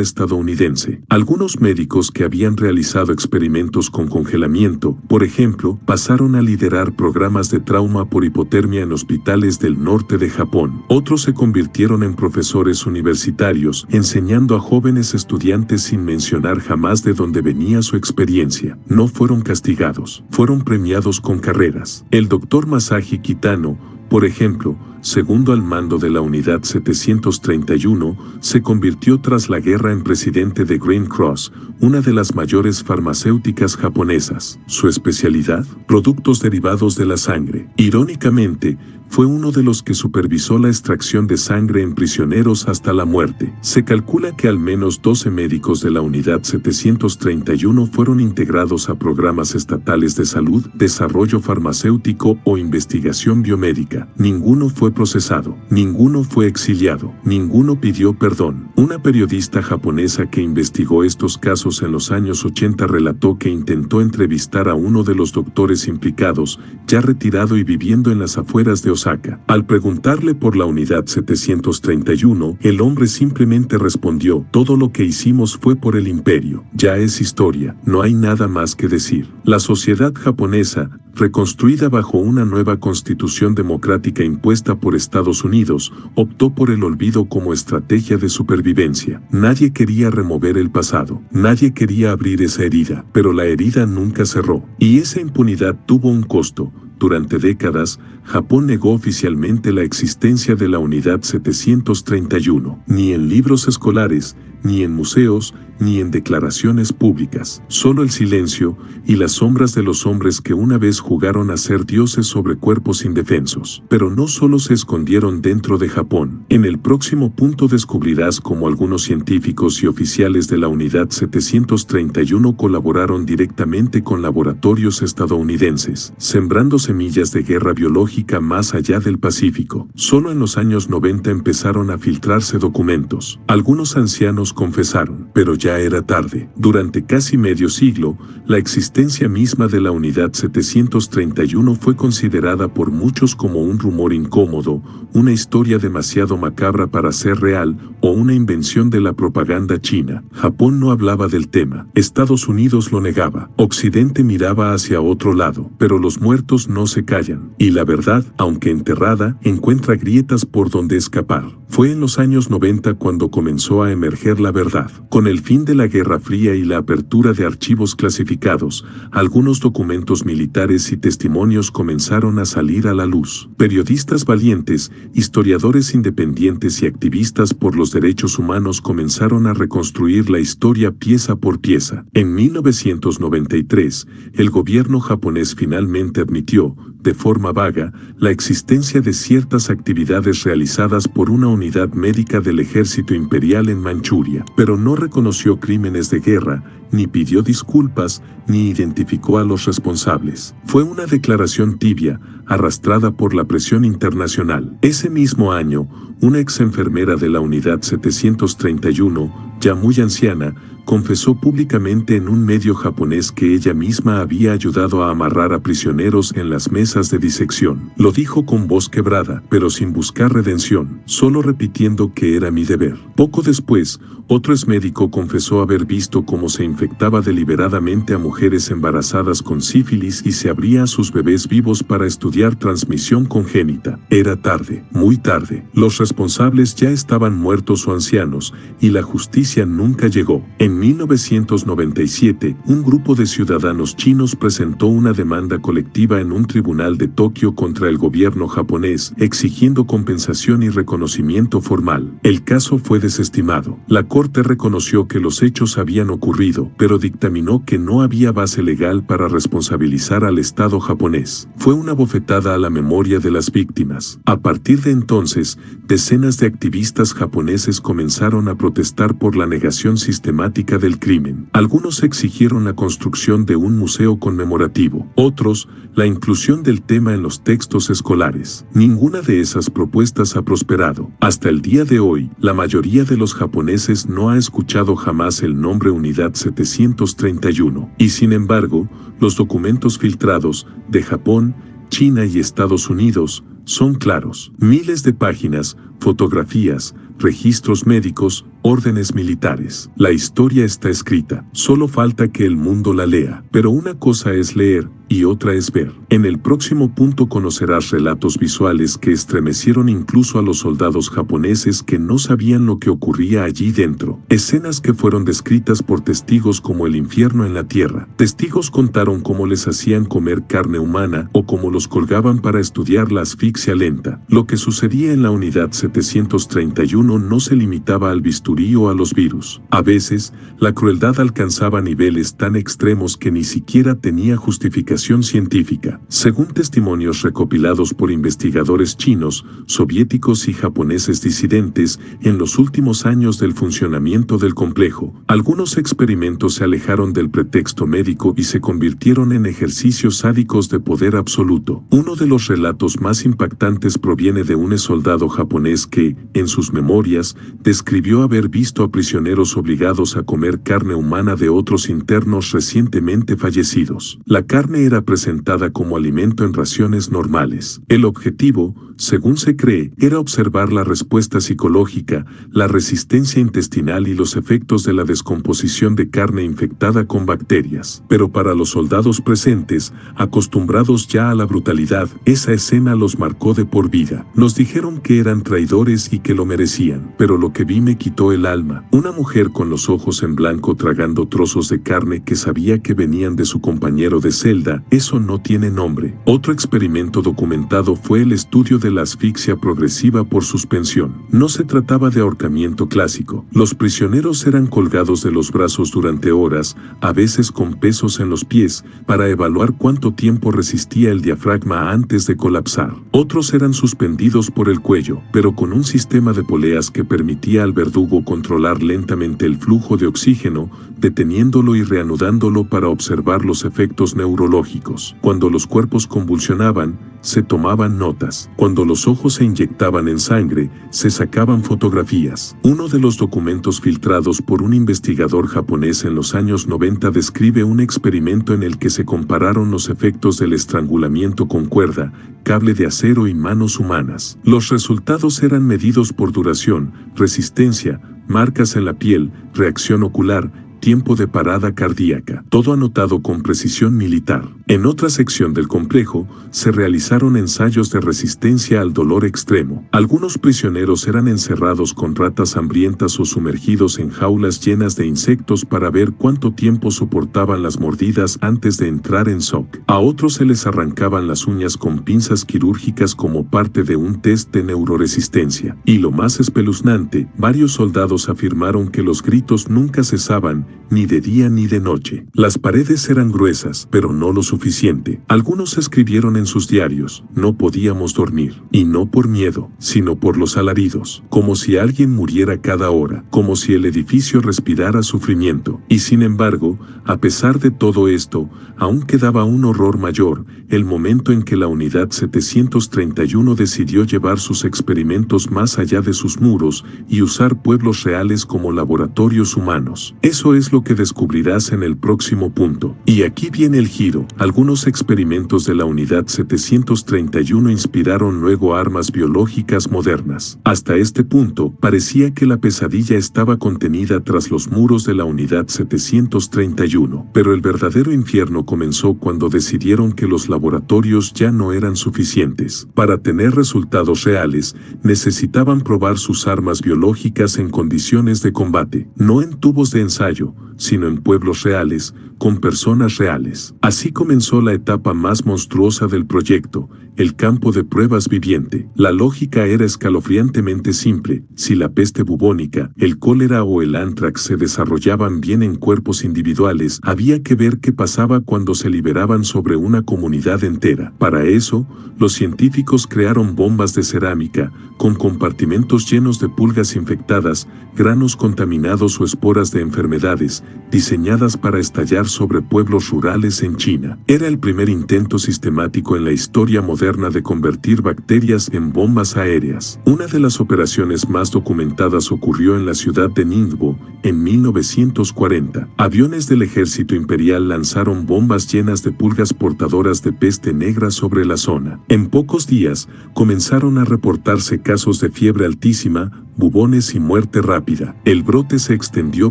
estadounidense. Algunos médicos que habían realizado experimentos con congelamiento, por ejemplo, pasaron a liderar programas de trauma por hipotermia en hospitales del norte de Japón. Otros se convirtieron en profesores universitarios, enseñando a jóvenes estudiantes sin mencionar jamás de dónde venía su experiencia. No fueron castigados, fueron premiados con carreras. El doctor Masashi Kitano, por ejemplo, segundo al mando de la unidad 731, se convirtió tras la guerra en presidente de Green Cross, una de las mayores farmacéuticas japonesas. Su especialidad: productos derivados de la sangre. Irónicamente, fue uno de los que supervisó la extracción de sangre en prisioneros hasta la muerte. Se calcula que al menos 12 médicos de la unidad 731 fueron integrados a programas estatales de salud, desarrollo farmacéutico o investigación biomédica. Ninguno fue procesado, ninguno fue exiliado, ninguno pidió perdón. Una periodista japonesa que investigó estos casos en los años 80 relató que intentó entrevistar a uno de los doctores implicados, ya retirado y viviendo en las afueras de Osaka. Al preguntarle por la unidad 731, el hombre simplemente respondió: todo lo que hicimos fue por el imperio. Ya es historia, no hay nada más que decir. La sociedad japonesa, reconstruida bajo una nueva constitución democrática impuesta por Estados Unidos, optó por el olvido como estrategia de supervivencia. Nadie quería remover el pasado, nadie quería abrir esa herida, pero la herida nunca cerró. Y esa impunidad tuvo un costo. Durante décadas, Japón negó oficialmente la existencia de la unidad 731, ni en libros escolares, ni en museos, ni en declaraciones públicas. Solo el silencio y las sombras de los hombres que una vez jugaron a ser dioses sobre cuerpos indefensos. Pero no solo se escondieron dentro de Japón. En el próximo punto descubrirás cómo algunos científicos y oficiales de la unidad 731 colaboraron directamente con laboratorios estadounidenses, sembrando semillas de guerra biológica más allá del Pacífico. Solo en los años 90 empezaron a filtrarse documentos. Algunos ancianos confesaron, pero ya era tarde. Durante casi medio siglo, la existencia misma de la unidad 731 fue considerada por muchos como un rumor incómodo, una historia demasiado macabra para ser real o una invención de la propaganda china. Japón no hablaba del tema. Estados Unidos lo negaba. Occidente miraba hacia otro lado. Pero los muertos no se callan. Y la verdad, aunque enterrada, encuentra grietas por donde escapar. Fue en los años 90 cuando comenzó a emerger la verdad. Con el fin de la Guerra Fría y la apertura de archivos clasificados, algunos documentos militares y testimonios comenzaron a salir a la luz. Periodistas valientes, historiadores independientes y activistas por los derechos humanos comenzaron a reconstruir la historia pieza por pieza. En 1993, el gobierno japonés finalmente admitió: de forma vaga, la existencia de ciertas actividades realizadas por una unidad médica del ejército imperial en Manchuria, pero no reconoció crímenes de guerra, ni pidió disculpas, ni identificó a los responsables. Fue una declaración tibia, arrastrada por la presión internacional. Ese mismo año, una ex enfermera de la Unidad 731, ya muy anciana, confesó públicamente en un medio japonés que ella misma había ayudado a amarrar a prisioneros en las mesas de disección. Lo dijo con voz quebrada, pero sin buscar redención, solo repitiendo que era mi deber. Poco después, otro exmédico confesó haber visto cómo se infectaba deliberadamente a mujeres embarazadas con sífilis y se abría a sus bebés vivos para estudiar transmisión congénita. Era tarde, muy tarde. Los responsables ya estaban muertos o ancianos, y la justicia nunca llegó. En 1997, un grupo de ciudadanos chinos presentó una demanda colectiva en un tribunal de Tokio contra el gobierno japonés, exigiendo compensación y reconocimiento formal. El caso fue desestimado. La Corte reconoció que los hechos habían ocurrido, pero dictaminó que no había base legal para responsabilizar al Estado japonés. Fue una bofetada a la memoria de las víctimas. A partir de entonces, decenas de activistas japoneses comenzaron a protestar por la negación sistemática del crimen. Algunos exigieron la construcción de un museo conmemorativo, otros, la inclusión del tema en los textos escolares. Ninguna de esas propuestas ha prosperado. Hasta el día de hoy, la mayoría de los japoneses no ha escuchado jamás el nombre Unidad 731, y sin embargo, los documentos filtrados de Japón, China y Estados Unidos son claros. Miles de páginas, fotografías, registros médicos, órdenes militares. La historia está escrita, solo falta que el mundo la lea. Pero una cosa es leer y otra es ver. En el próximo punto conocerás relatos visuales que estremecieron incluso a los soldados japoneses que no sabían lo que ocurría allí dentro. Escenas que fueron descritas por testigos como el infierno en la tierra. Testigos contaron cómo les hacían comer carne humana o cómo los colgaban para estudiar la asfixia lenta. Lo que sucedía en la Unidad 731 no se limitaba al bisturí o a los virus. A veces, la crueldad alcanzaba niveles tan extremos que ni siquiera tenía justificación científica. Según testimonios recopilados por investigadores chinos, soviéticos y japoneses disidentes, en los últimos años del funcionamiento del complejo, algunos experimentos se alejaron del pretexto médico y se convirtieron en ejercicios sádicos de poder absoluto. Uno de los relatos más impactantes proviene de un soldado japonés que, en sus memorias, describió haber visto a prisioneros obligados a comer carne humana de otros internos recientemente fallecidos. La carne era presentada como alimento en raciones normales. El objetivo, según se cree, era observar la respuesta psicológica, la resistencia intestinal y los efectos de la descomposición de carne infectada con bacterias. Pero para los soldados presentes, acostumbrados ya a la brutalidad, esa escena los marcó de por vida. Nos dijeron que eran traidores y que lo merecían, pero lo que vi me quitó el alma. Una mujer con los ojos en blanco tragando trozos de carne que sabía que venían de su compañero de celda, eso no tiene nombre. Otro experimento documentado fue el estudio de la asfixia progresiva por suspensión. No se trataba de ahorcamiento clásico. Los prisioneros eran colgados de los brazos durante horas, a veces con pesos en los pies, para evaluar cuánto tiempo resistía el diafragma antes de colapsar. Otros eran suspendidos por el cuello, pero con un sistema de poleas que permitía al verdugo controlar lentamente el flujo de oxígeno, deteniéndolo y reanudándolo para observar los efectos neurológicos. Cuando los cuerpos convulsionaban, se tomaban notas. Cuando los ojos se inyectaban en sangre, se sacaban fotografías. Uno de los documentos filtrados por un investigador japonés en los años 90 describe un experimento en el que se compararon los efectos del estrangulamiento con cuerda, cable de acero y manos humanas. Los resultados eran medidos por duración, resistencia, marcas en la piel, reacción ocular, tiempo de parada cardíaca, todo anotado con precisión militar. En otra sección del complejo, se realizaron ensayos de resistencia al dolor extremo. Algunos prisioneros eran encerrados con ratas hambrientas o sumergidos en jaulas llenas de insectos para ver cuánto tiempo soportaban las mordidas antes de entrar en shock. A otros se les arrancaban las uñas con pinzas quirúrgicas como parte de un test de neuroresistencia. Y lo más espeluznante, varios soldados afirmaron que los gritos nunca cesaban ni de día ni de noche. Las paredes eran gruesas, pero no lo suficiente. Algunos escribieron en sus diarios: no podíamos dormir, y no por miedo, sino por los alaridos, como si alguien muriera cada hora, como si el edificio respirara sufrimiento. Y sin embargo, a pesar de todo esto, aún quedaba un horror mayor: el momento en que la Unidad 731 decidió llevar sus experimentos más allá de sus muros y usar pueblos reales como laboratorios humanos. Eso es lo que descubrirás en el próximo punto. Y aquí viene el giro. Algunos experimentos de la Unidad 731 inspiraron luego armas biológicas modernas. Hasta este punto, parecía que la pesadilla estaba contenida tras los muros de la Unidad 731. Pero el verdadero infierno comenzó cuando decidieron que los laboratorios ya no eran suficientes. Para tener resultados reales, necesitaban probar sus armas biológicas en condiciones de combate, no en tubos de ensayo, sino en pueblos reales, con personas reales. Así comenzó la etapa más monstruosa del proyecto, el campo de pruebas viviente. La lógica era escalofriantemente simple: si la peste bubónica, el cólera o el antrax se desarrollaban bien en cuerpos individuales, había que ver qué pasaba cuando se liberaban sobre una comunidad entera. Para eso, los científicos crearon bombas de cerámica, con compartimentos llenos de pulgas infectadas, granos contaminados o esporas de enfermedades, diseñadas para estallar sobre pueblos rurales en China. Era el primer intento sistemático en la historia moderna de convertir bacterias en bombas aéreas. Una de las operaciones más documentadas ocurrió en la ciudad de Ningbo, en 1940. Aviones del ejército imperial lanzaron bombas llenas de pulgas portadoras de peste negra sobre la zona. En pocos días, comenzaron a reportarse casos de fiebre altísima, bubones y muerte rápida. El brote se extendió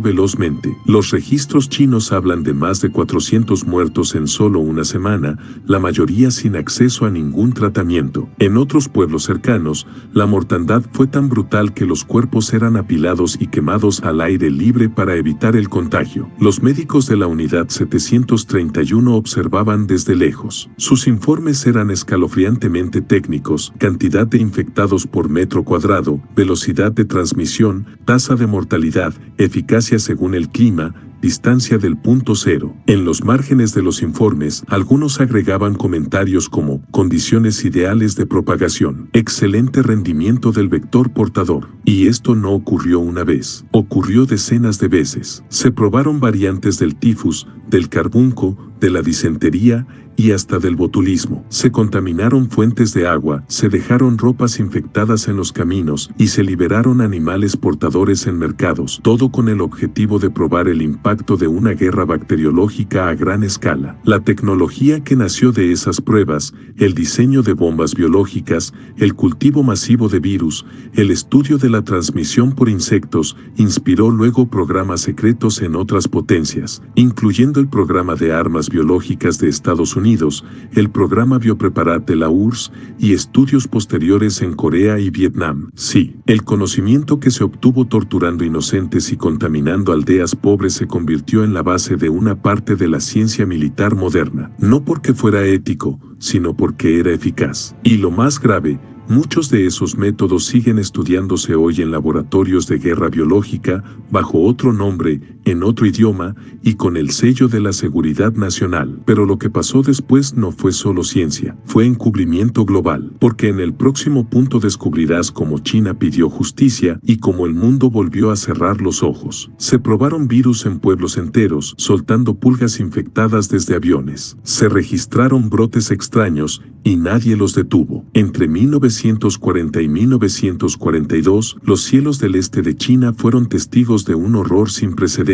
velozmente. Los registros chinos hablan de más de 400 muertos en solo una semana, la mayoría sin acceso a ningún tratamiento. En otros pueblos cercanos, la mortandad fue tan brutal que los cuerpos eran apilados y quemados al aire libre para evitar el contagio. Los médicos de la Unidad 731 observaban desde lejos. Sus informes eran escalofriantemente técnicos: cantidad de infectados por metro cuadrado, velocidad de transmisión, tasa de mortalidad, eficacia según el clima, distancia del punto cero. En los márgenes de los informes, algunos agregaban comentarios como: condiciones ideales de propagación, excelente rendimiento del vector portador. Y esto no ocurrió una vez, ocurrió decenas de veces. Se probaron variantes del tifus, del carbunco, de la disentería y hasta del botulismo. Se contaminaron fuentes de agua, se dejaron ropas infectadas en los caminos y se liberaron animales portadores en mercados, todo con el objetivo de probar el impacto de una guerra bacteriológica a gran escala. La tecnología que nació de esas pruebas, el diseño de bombas biológicas, el cultivo masivo de virus, el estudio de la transmisión por insectos, inspiró luego programas secretos en otras potencias, incluyendo el programa de armas biológicas de Estados Unidos, el programa Biopreparat de la URSS y estudios posteriores en Corea y Vietnam. Sí, el conocimiento que se obtuvo torturando inocentes y contaminando aldeas pobres se convirtió en la base de una parte de la ciencia militar moderna, no porque fuera ético, sino porque era eficaz. Y lo más grave, muchos de esos métodos siguen estudiándose hoy en laboratorios de guerra biológica, bajo otro nombre, en otro idioma, y con el sello de la seguridad nacional. Pero lo que pasó después no fue solo ciencia, fue encubrimiento global, porque en el próximo punto descubrirás cómo China pidió justicia y cómo el mundo volvió a cerrar los ojos. Se probaron virus en pueblos enteros, soltando pulgas infectadas desde aviones. Se registraron brotes extraños y nadie los detuvo. Entre 1940 y 1942, los cielos del este de China fueron testigos de un horror sin precedentes.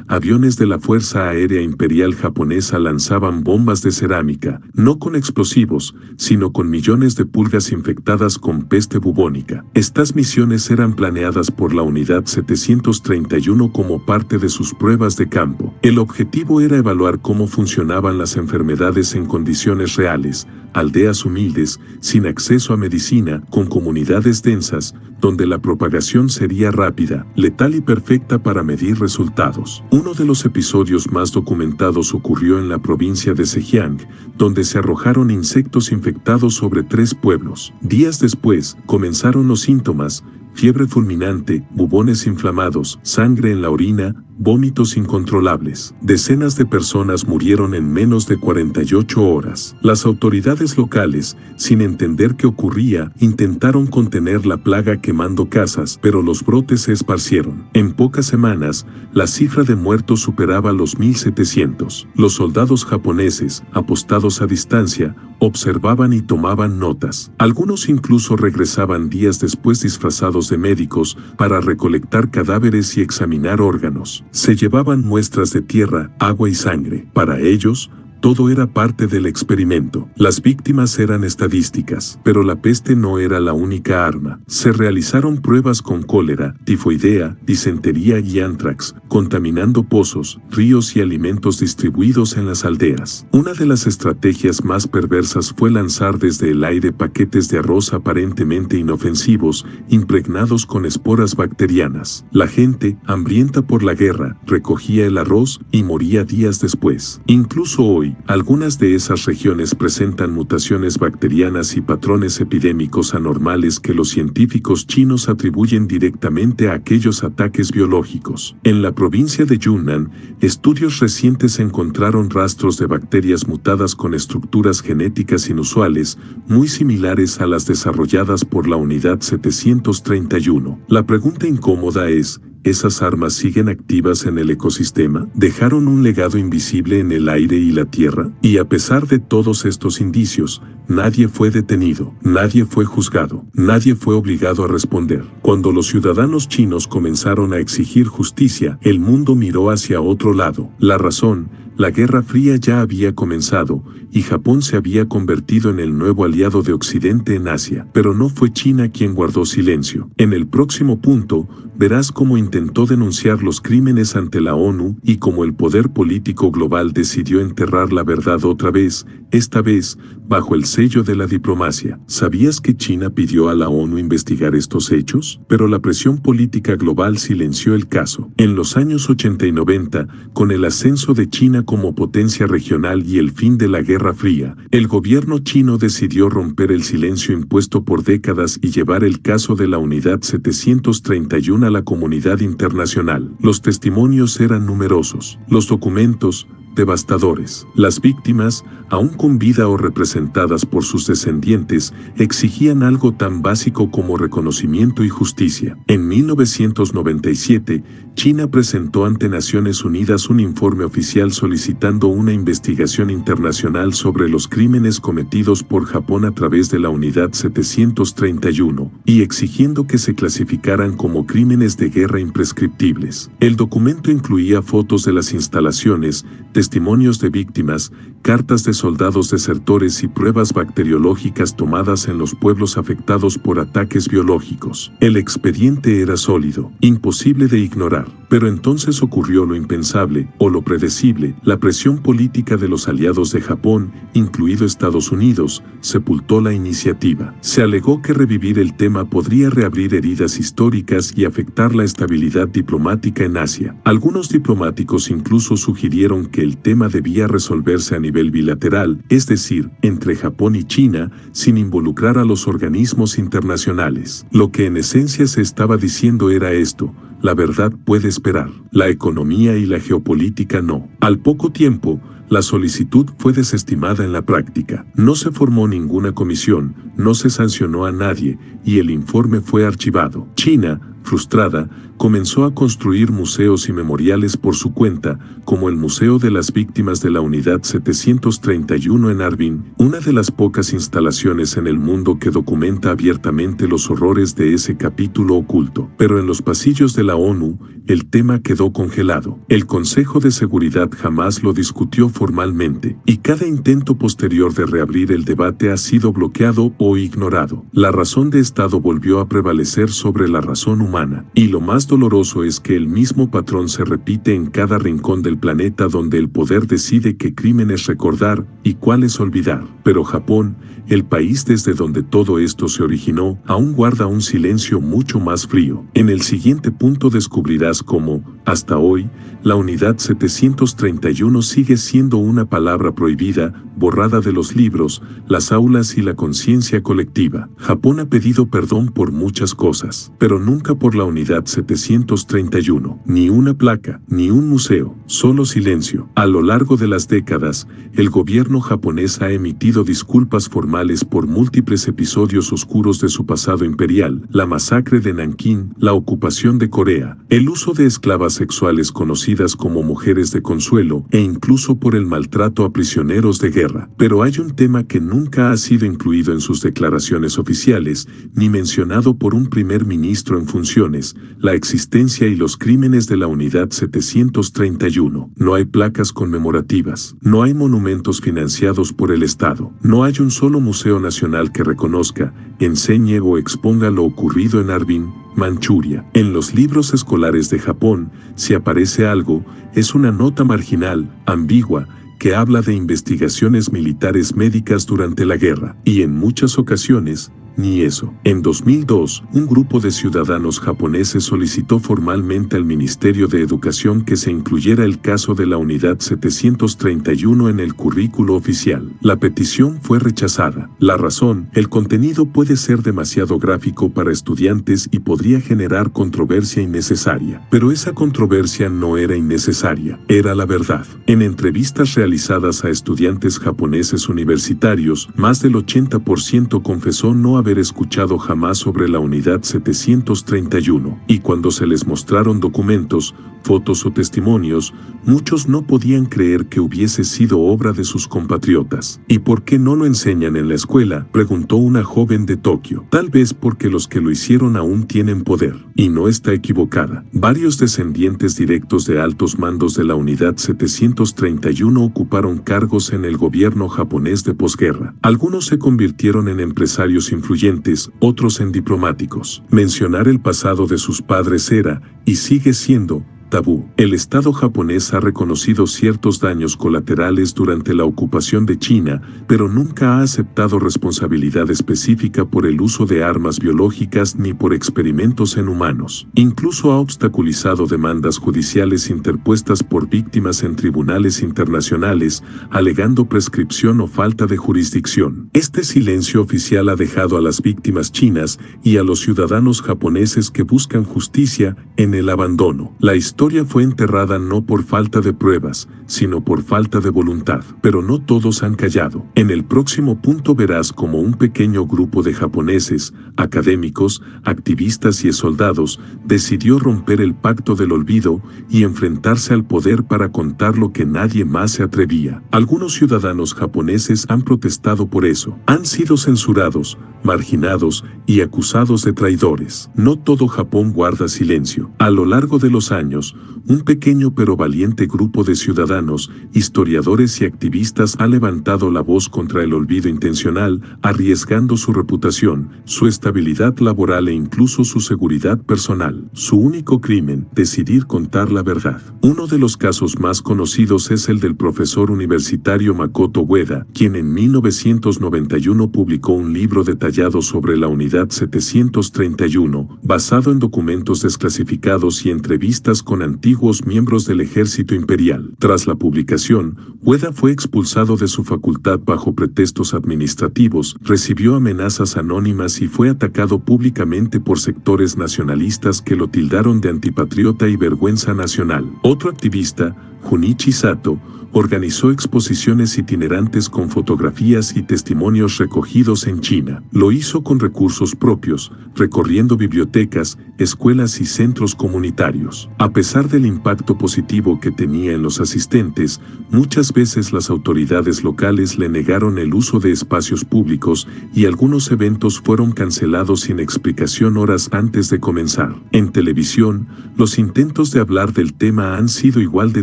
Aviones de la Fuerza Aérea Imperial Japonesa lanzaban bombas de cerámica, no con explosivos, sino con millones de pulgas infectadas con peste bubónica. Estas misiones eran planeadas por la Unidad 731 como parte de sus pruebas de campo. El objetivo era evaluar cómo funcionaban las enfermedades en condiciones reales, aldeas humildes, sin acceso a medicina, con comunidades densas, donde la propagación sería rápida, letal y perfecta para medir resultados. Uno de los episodios más documentados ocurrió en la provincia de Zhejiang, donde se arrojaron insectos infectados sobre 3 pueblos. Días después, comenzaron los síntomas: fiebre fulminante, bubones inflamados, sangre en la orina, vómitos incontrolables. Decenas de personas murieron en menos de 48 horas. Las autoridades locales, sin entender qué ocurría, intentaron contener la plaga quemando casas, pero los brotes se esparcieron. En pocas semanas, la cifra de muertos superaba los 1.700. Los soldados japoneses, apostados a distancia, observaban y tomaban notas. Algunos incluso regresaban días después disfrazados de médicos para recolectar cadáveres y examinar órganos. Se llevaban muestras de tierra, agua y sangre. Para ellos, todo era parte del experimento. Las víctimas eran estadísticas, pero la peste no era la única arma. Se realizaron pruebas con cólera, tifoidea, disentería y antrax, contaminando pozos, ríos y alimentos distribuidos en las aldeas. Una de las estrategias más perversas fue lanzar desde el aire paquetes de arroz aparentemente inofensivos, impregnados con esporas bacterianas. La gente, hambrienta por la guerra, recogía el arroz y moría días después. Incluso hoy, algunas de esas regiones presentan mutaciones bacterianas y patrones epidémicos anormales que los científicos chinos atribuyen directamente a aquellos ataques biológicos. En la provincia de Yunnan, estudios recientes encontraron rastros de bacterias mutadas con estructuras genéticas inusuales, muy similares a las desarrolladas por la Unidad 731. La pregunta incómoda es: ¿esas armas siguen activas en el ecosistema? ¿Dejaron un legado invisible en el aire y la tierra? Y a pesar de todos estos indicios, nadie fue detenido, nadie fue juzgado, nadie fue obligado a responder. Cuando los ciudadanos chinos comenzaron a exigir justicia, el mundo miró hacia otro lado. La razón: la Guerra Fría ya había comenzado, y Japón se había convertido en el nuevo aliado de Occidente en Asia. Pero no fue China quien guardó silencio. En el próximo punto, verás cómo intentó denunciar los crímenes ante la ONU y cómo el poder político global decidió enterrar la verdad otra vez, esta vez, bajo el sello de la diplomacia. ¿Sabías que China pidió a la ONU investigar estos hechos? Pero la presión política global silenció el caso. En los años 80 y 90, con el ascenso de China como potencia regional y el fin de la Guerra Fría, el gobierno chino decidió romper el silencio impuesto por décadas y llevar el caso de la Unidad 731 a la comunidad internacional. Los testimonios eran numerosos, los documentos devastadores. Las víctimas, aún con vida o representadas por sus descendientes, exigían algo tan básico como reconocimiento y justicia. En 1997, China presentó ante Naciones Unidas un informe oficial solicitando una investigación internacional sobre los crímenes cometidos por Japón a través de la Unidad 731 y exigiendo que se clasificaran como crímenes de guerra imprescriptibles. El documento incluía fotos de las instalaciones, testimonios de víctimas, cartas de soldados desertores y pruebas bacteriológicas tomadas en los pueblos afectados por ataques biológicos. El expediente era sólido, imposible de ignorar. Pero entonces ocurrió lo impensable, o lo predecible: la presión política de los aliados de Japón, incluido Estados Unidos, sepultó la iniciativa. Se alegó que revivir el tema podría reabrir heridas históricas y afectar la estabilidad diplomática en Asia. Algunos diplomáticos incluso sugirieron que el tema debía resolverse a nivel bilateral, es decir, entre Japón y China, sin involucrar a los organismos internacionales. Lo que en esencia se estaba diciendo era esto: la verdad puede esperar, la economía y la geopolítica no. Al poco tiempo, la solicitud fue desestimada en la práctica. No se formó ninguna comisión, no se sancionó a nadie, y el informe fue archivado. China, frustrada, comenzó a construir museos y memoriales por su cuenta, como el Museo de las Víctimas de la Unidad 731 en Harbin, una de las pocas instalaciones en el mundo que documenta abiertamente los horrores de ese capítulo oculto. Pero en los pasillos de la ONU, el tema quedó congelado. El Consejo de Seguridad jamás lo discutió formalmente, y cada intento posterior de reabrir el debate ha sido bloqueado o ignorado. La razón de Estado volvió a prevalecer sobre la razón humana, y lo más doloroso es que el mismo patrón se repite en cada rincón del planeta donde el poder decide qué crímenes recordar y cuáles olvidar. Pero Japón, el país desde donde todo esto se originó, aún guarda un silencio mucho más frío. En el siguiente punto descubrirás cómo, Hasta hoy, la unidad 731 sigue siendo una palabra prohibida, borrada de los libros, las aulas y la conciencia colectiva. Japón ha pedido perdón por muchas cosas, pero nunca por la unidad 731. Ni una placa, ni un museo, solo silencio. A lo largo de las décadas, el gobierno japonés ha emitido disculpas formales por múltiples episodios oscuros de su pasado imperial: la masacre de Nankín, la ocupación de Corea, el uso de esclavas sexuales conocidas como mujeres de consuelo, e incluso por el maltrato a prisioneros de guerra. Pero hay un tema que nunca ha sido incluido en sus declaraciones oficiales, ni mencionado por un primer ministro en funciones: la existencia y los crímenes de la unidad 731. No hay placas conmemorativas, no hay monumentos financiados por el Estado, no hay un solo museo nacional que reconozca, enseñe o exponga lo ocurrido en Harbin, Manchuria. En los libros escolares de Japón, si aparece algo, es una nota marginal, ambigua, que habla de investigaciones militares médicas durante la guerra, y en muchas ocasiones, ni eso. En 2002, un grupo de ciudadanos japoneses solicitó formalmente al Ministerio de Educación que se incluyera el caso de la unidad 731 en el currículo oficial. La petición fue rechazada. La razón: el contenido puede ser demasiado gráfico para estudiantes y podría generar controversia innecesaria. Pero esa controversia no era innecesaria, era la verdad. En entrevistas realizadas a estudiantes japoneses universitarios, más del 80% confesó no haber escuchado jamás sobre la unidad 731, y cuando se les mostraron documentos, fotos o testimonios, muchos no podían creer que hubiese sido obra de sus compatriotas. ¿Y por qué no lo enseñan en la escuela?, preguntó una joven de Tokio. Tal vez porque los que lo hicieron aún tienen poder. Y no está equivocada. Varios descendientes directos de altos mandos de la unidad 731 ocuparon cargos en el gobierno japonés de posguerra. Algunos se convirtieron en empresarios influyentes, otros en diplomáticos. Mencionar el pasado de sus padres era, y sigue siendo, tabú. El Estado japonés ha reconocido ciertos daños colaterales durante la ocupación de China, pero nunca ha aceptado responsabilidad específica por el uso de armas biológicas ni por experimentos en humanos. Incluso ha obstaculizado demandas judiciales interpuestas por víctimas en tribunales internacionales, alegando prescripción o falta de jurisdicción. Este silencio oficial ha dejado a las víctimas chinas y a los ciudadanos japoneses que buscan justicia en el abandono. La historia fue enterrada no por falta de pruebas, sino por falta de voluntad. Pero no todos han callado. En el próximo punto verás cómo un pequeño grupo de japoneses, académicos, activistas y soldados, decidió romper el pacto del olvido y enfrentarse al poder para contar lo que nadie más se atrevía. Algunos ciudadanos japoneses han protestado por eso. Han sido censurados, marginados y acusados de traidores. No todo Japón guarda silencio. A lo largo de los años, un pequeño pero valiente grupo de ciudadanos, historiadores y activistas ha levantado la voz contra el olvido intencional, arriesgando su reputación, su estabilidad laboral e incluso su seguridad personal. Su único crimen: decidir contar la verdad. Uno de los casos más conocidos es el del profesor universitario Makoto Ueda, quien en 1991 publicó un libro detallado sobre la unidad 731, basado en documentos desclasificados y entrevistas con antiguos miembros del ejército imperial. Tras la publicación, Ueda fue expulsado de su facultad bajo pretextos administrativos, recibió amenazas anónimas y fue atacado públicamente por sectores nacionalistas que lo tildaron de antipatriota y vergüenza nacional. Otro activista, Junichi Sato, organizó exposiciones itinerantes con fotografías y testimonios recogidos en China. Lo hizo con recursos propios, recorriendo bibliotecas, escuelas y centros comunitarios. A pesar del impacto positivo que tenía en los asistentes, muchas veces las autoridades locales le negaron el uso de espacios públicos y algunos eventos fueron cancelados sin explicación horas antes de comenzar. En televisión, los intentos de hablar del tema han sido igual de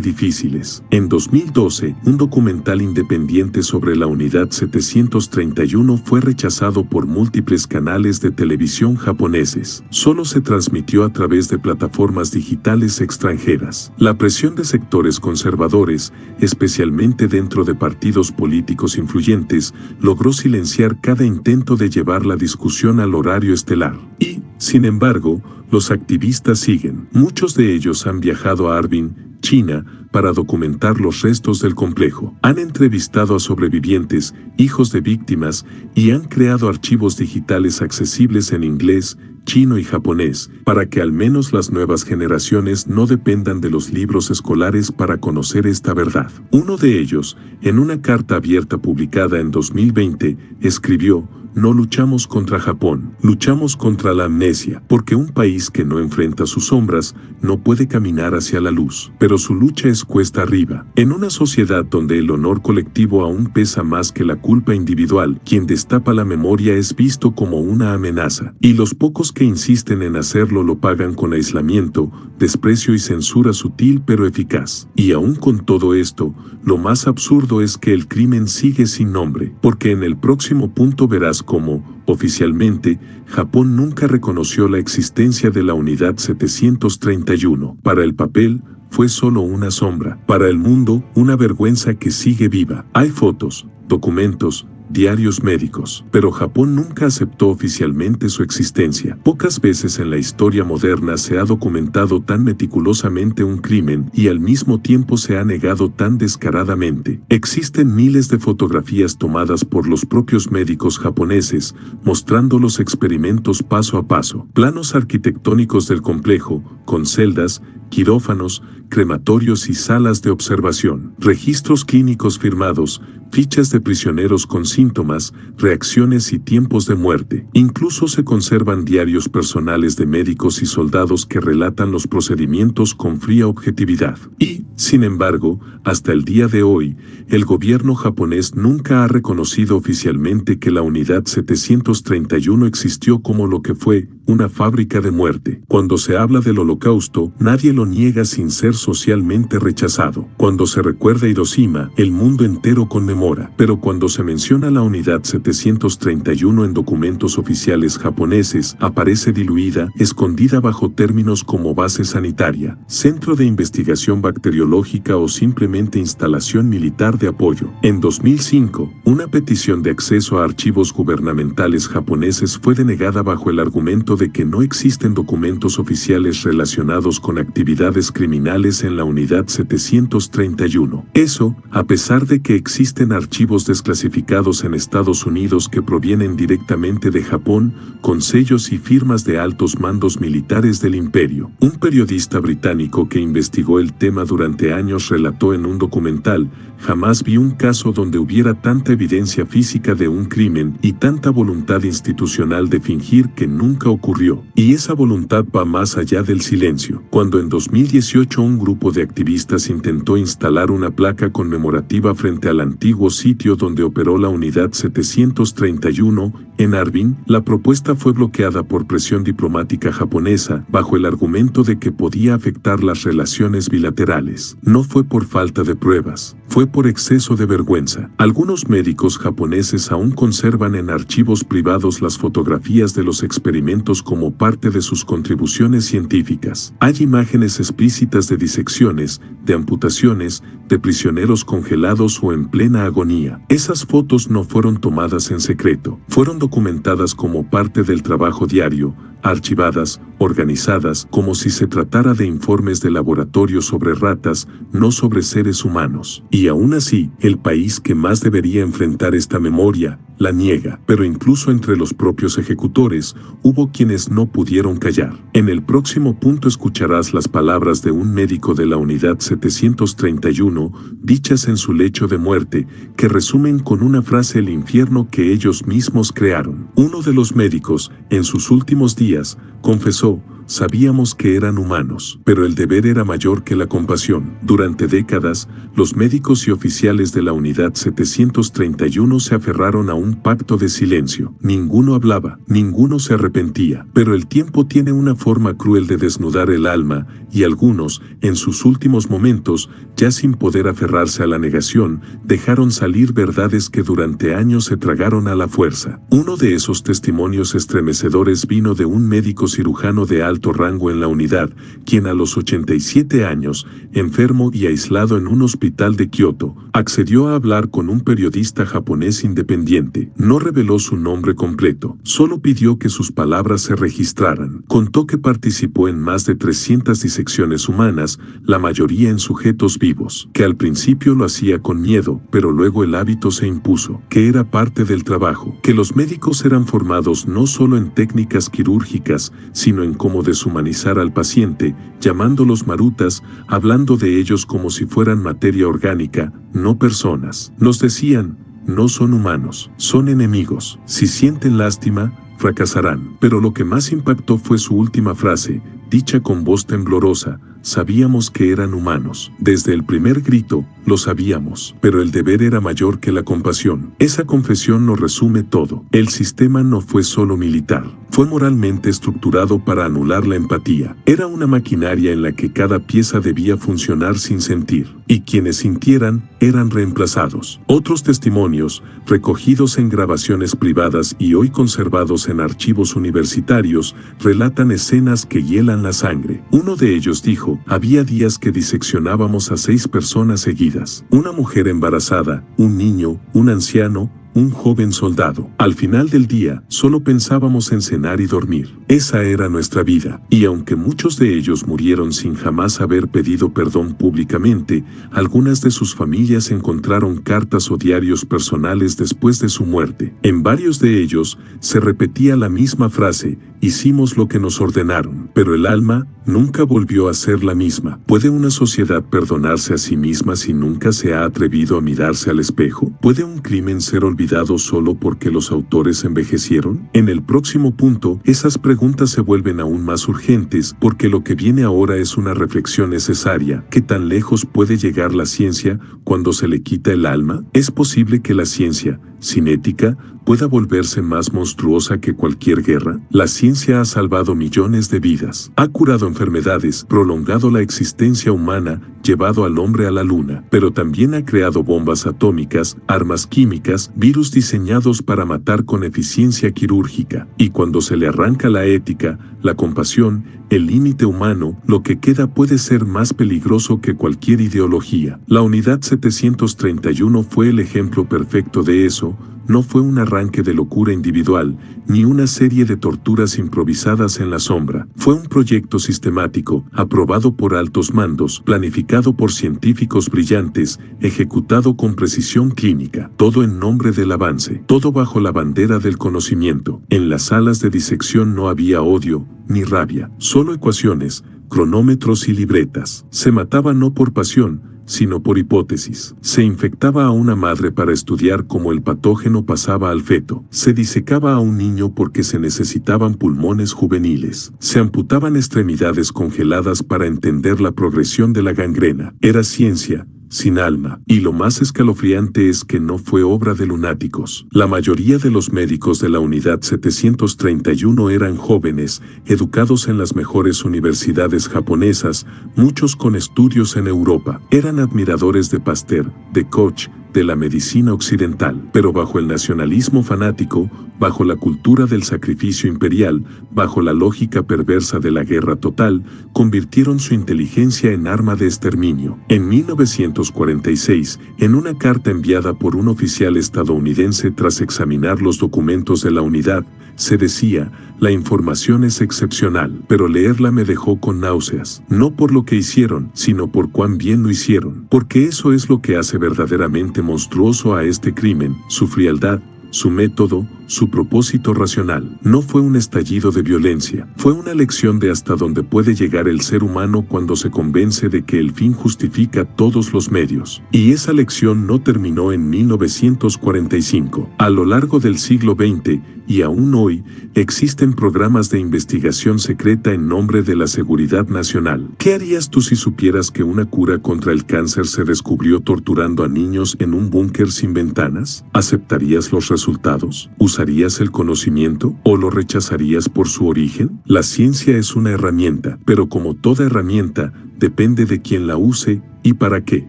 difíciles. En 2012, un documental independiente sobre la unidad 731 fue rechazado por múltiples canales de televisión japoneses. Solo se transmitió a través de plataformas digitales extranjeras. La presión de sectores conservadores, especialmente dentro de partidos políticos influyentes, logró silenciar cada intento de llevar la discusión al horario estelar. Y, Sin embargo, los activistas siguen. Muchos de ellos han viajado a Harbin, China, para documentar los restos del complejo. Han entrevistado a sobrevivientes, hijos de víctimas, y han creado archivos digitales accesibles en inglés, chino y japonés, para que al menos las nuevas generaciones no dependan de los libros escolares para conocer esta verdad. Uno de ellos, en una carta abierta publicada en 2020, escribió: "No luchamos contra Japón, luchamos contra la amnesia, porque un país que no enfrenta sus sombras no puede caminar hacia la luz, pero su lucha es cuesta arriba. En una sociedad donde el honor colectivo aún pesa más que la culpa individual, quien destapa la memoria es visto como una amenaza, y los pocos que insisten en hacerlo lo pagan con aislamiento, desprecio y censura sutil pero eficaz. Y aún con todo esto, lo más absurdo es que el crimen sigue sin nombre, porque en el próximo punto verás cómo, oficialmente, Japón nunca reconoció la existencia de la Unidad 731. Para el papel, fue solo una sombra. Para el mundo, una vergüenza que sigue viva. Hay fotos, documentos, diarios médicos, pero Japón nunca aceptó oficialmente su existencia. Pocas veces en la historia moderna se ha documentado tan meticulosamente un crimen y al mismo tiempo se ha negado tan descaradamente. Existen miles de fotografías tomadas por los propios médicos japoneses, mostrando los experimentos paso a paso, planos arquitectónicos del complejo, con celdas, quirófanos, crematorios y salas de observación, registros clínicos firmados, fichas de prisioneros con síntomas, reacciones y tiempos de muerte. Incluso se conservan diarios personales de médicos y soldados que relatan los procedimientos con fría objetividad. Y, sin embargo, hasta el día de hoy, el gobierno japonés nunca ha reconocido oficialmente que la Unidad 731 existió como lo que fue, una fábrica de muerte. Cuando se habla del Holocausto, nadie lo niega sin ser socialmente rechazado. Cuando se recuerda Hiroshima, el mundo entero conmemora. Pero cuando se menciona la Unidad 731 en documentos oficiales japoneses, aparece diluida, escondida bajo términos como base sanitaria, centro de investigación bacteriológica o simplemente instalación militar de apoyo. En 2005, una petición de acceso a archivos gubernamentales japoneses fue denegada bajo el argumento de que no existen documentos oficiales relacionados con actividades criminales en la Unidad 731. Eso, a pesar de que existen archivos desclasificados en Estados Unidos que provienen directamente de Japón, con sellos y firmas de altos mandos militares del imperio. Un periodista británico que investigó el tema durante años relató en un documental: "Jamás vi un caso donde hubiera tanta evidencia física de un crimen y tanta voluntad institucional de fingir que nunca ocurrió. Y esa voluntad va más allá del silencio". Cuando en 2018 un grupo de activistas intentó instalar una placa conmemorativa frente al antiguo sitio donde operó la Unidad 731, en Harbin, la propuesta fue bloqueada por presión diplomática japonesa, bajo el argumento de que podía afectar las relaciones bilaterales. No fue por falta de pruebas, fue por exceso de vergüenza. Algunos médicos japoneses aún conservan en archivos privados las fotografías de los experimentos como parte de sus contribuciones científicas. Hay imágenes explícitas de disecciones, de amputaciones, de prisioneros congelados o en plena agonía. Esas fotos no fueron tomadas en secreto, fueron documentadas como parte del trabajo diario, archivadas, organizadas, como si se tratara de informes de laboratorio sobre ratas, no sobre seres humanos. Y aún así, el país que más debería enfrentar esta memoria, la niega. Pero incluso entre los propios ejecutores, hubo quienes no pudieron callar. En el próximo punto escucharás las palabras de un médico de la Unidad 731, dichas en su lecho de muerte, que resumen con una frase el infierno que ellos mismos crearon. Uno de los médicos, en sus últimos días, confesó: "Sabíamos que eran humanos, pero el deber era mayor que la compasión". Durante décadas, los médicos y oficiales de la Unidad 731 se aferraron a un pacto de silencio. Ninguno hablaba, ninguno se arrepentía. Pero el tiempo tiene una forma cruel de desnudar el alma, y algunos, en sus últimos momentos, ya sin poder aferrarse a la negación, dejaron salir verdades que durante años se tragaron a la fuerza. Uno de esos testimonios estremecedores vino de un médico cirujano de alta alto rango en la unidad, quien a los 87 años, enfermo y aislado en un hospital de Kioto, accedió a hablar con un periodista japonés independiente. No reveló su nombre completo, solo pidió que sus palabras se registraran. Contó que participó en más de 300 disecciones humanas, la mayoría en sujetos vivos, que al principio lo hacía con miedo, pero luego el hábito se impuso, que era parte del trabajo, que los médicos eran formados no solo en técnicas quirúrgicas, sino en cómo deshumanizar al paciente, llamándolos marutas, hablando de ellos como si fueran materia orgánica, no personas. Nos decían, no son humanos, son enemigos. Si sienten lástima, fracasarán. Pero lo que más impactó fue su última frase, dicha con voz temblorosa: sabíamos que eran humanos. Desde el primer grito, lo sabíamos, pero el deber era mayor que la compasión. Esa confesión lo resume todo. El sistema no fue solo militar, fue moralmente estructurado para anular la empatía. Era una maquinaria en la que cada pieza debía funcionar sin sentir, y quienes sintieran eran reemplazados. Otros testimonios, recogidos en grabaciones privadas y hoy conservados en archivos universitarios, relatan escenas que hielan la sangre. Uno de ellos dijo: había días que diseccionábamos a 6 personas seguidas. Una mujer embarazada, un niño, un anciano, un joven soldado. Al final del día, solo pensábamos en cenar y dormir. Esa era nuestra vida. Y aunque muchos de ellos murieron sin jamás haber pedido perdón públicamente, algunas de sus familias encontraron cartas o diarios personales después de su muerte. En varios de ellos, se repetía la misma frase: hicimos lo que nos ordenaron. Pero el alma nunca volvió a ser la misma. ¿Puede una sociedad perdonarse a sí misma si nunca se ha atrevido a mirarse al espejo? ¿Puede un crimen ser olvidado solo porque los autores envejecieron? En el próximo punto, esas preguntas se vuelven aún más urgentes, porque lo que viene ahora es una reflexión necesaria. ¿Qué tan lejos puede llegar la ciencia cuando se le quita el alma? ¿Es posible que la ciencia, sin ética, pueda volverse más monstruosa que cualquier guerra? La ciencia ha salvado millones de vidas, ha curado enfermedades, prolongado la existencia humana, llevado al hombre a la luna, pero también ha creado bombas atómicas, armas químicas, virus diseñados para matar con eficiencia quirúrgica. Y cuando se le arranca la ética, la compasión, el límite humano, lo que queda puede ser más peligroso que cualquier ideología. La Unidad 731 fue el ejemplo perfecto de eso. No fue un arranque de locura individual, ni una serie de torturas improvisadas en la sombra. Fue un proyecto sistemático, aprobado por altos mandos, planificado por científicos brillantes, ejecutado con precisión clínica. Todo en nombre del avance, todo bajo la bandera del conocimiento. En las salas de disección no había odio, ni rabia, solo ecuaciones, cronómetros y libretas. Se mataba no por pasión, sino por hipótesis. Se infectaba a una madre para estudiar cómo el patógeno pasaba al feto. Se disecaba a un niño porque se necesitaban pulmones juveniles. Se amputaban extremidades congeladas para entender la progresión de la gangrena. Era ciencia, sin alma. Y lo más escalofriante es que no fue obra de lunáticos. La mayoría de los médicos de la Unidad 731 eran jóvenes, educados en las mejores universidades japonesas, muchos con estudios en Europa. Eran admiradores de Pasteur, de Koch, de la medicina occidental, pero bajo el nacionalismo fanático, bajo la cultura del sacrificio imperial, bajo la lógica perversa de la guerra total, convirtieron su inteligencia en arma de exterminio. En 1946, en una carta enviada por un oficial estadounidense tras examinar los documentos de la unidad, se decía: la información es excepcional, pero leerla me dejó con náuseas, no por lo que hicieron, sino por cuán bien lo hicieron, porque eso es lo que hace verdaderamente monstruoso a este crimen, su frialdad, su método, su propósito racional. No fue un estallido de violencia, fue una lección de hasta dónde puede llegar el ser humano cuando se convence de que el fin justifica todos los medios. Y esa lección no terminó en 1945. A lo largo del siglo XX, y aún hoy, existen programas de investigación secreta en nombre de la seguridad nacional. ¿Qué harías tú si supieras que una cura contra el cáncer se descubrió torturando a niños en un búnker sin ventanas? ¿Aceptarías los resultados? ¿Usarías el conocimiento o lo rechazarías por su origen? La ciencia es una herramienta, pero como toda herramienta, depende de quien la use y para qué.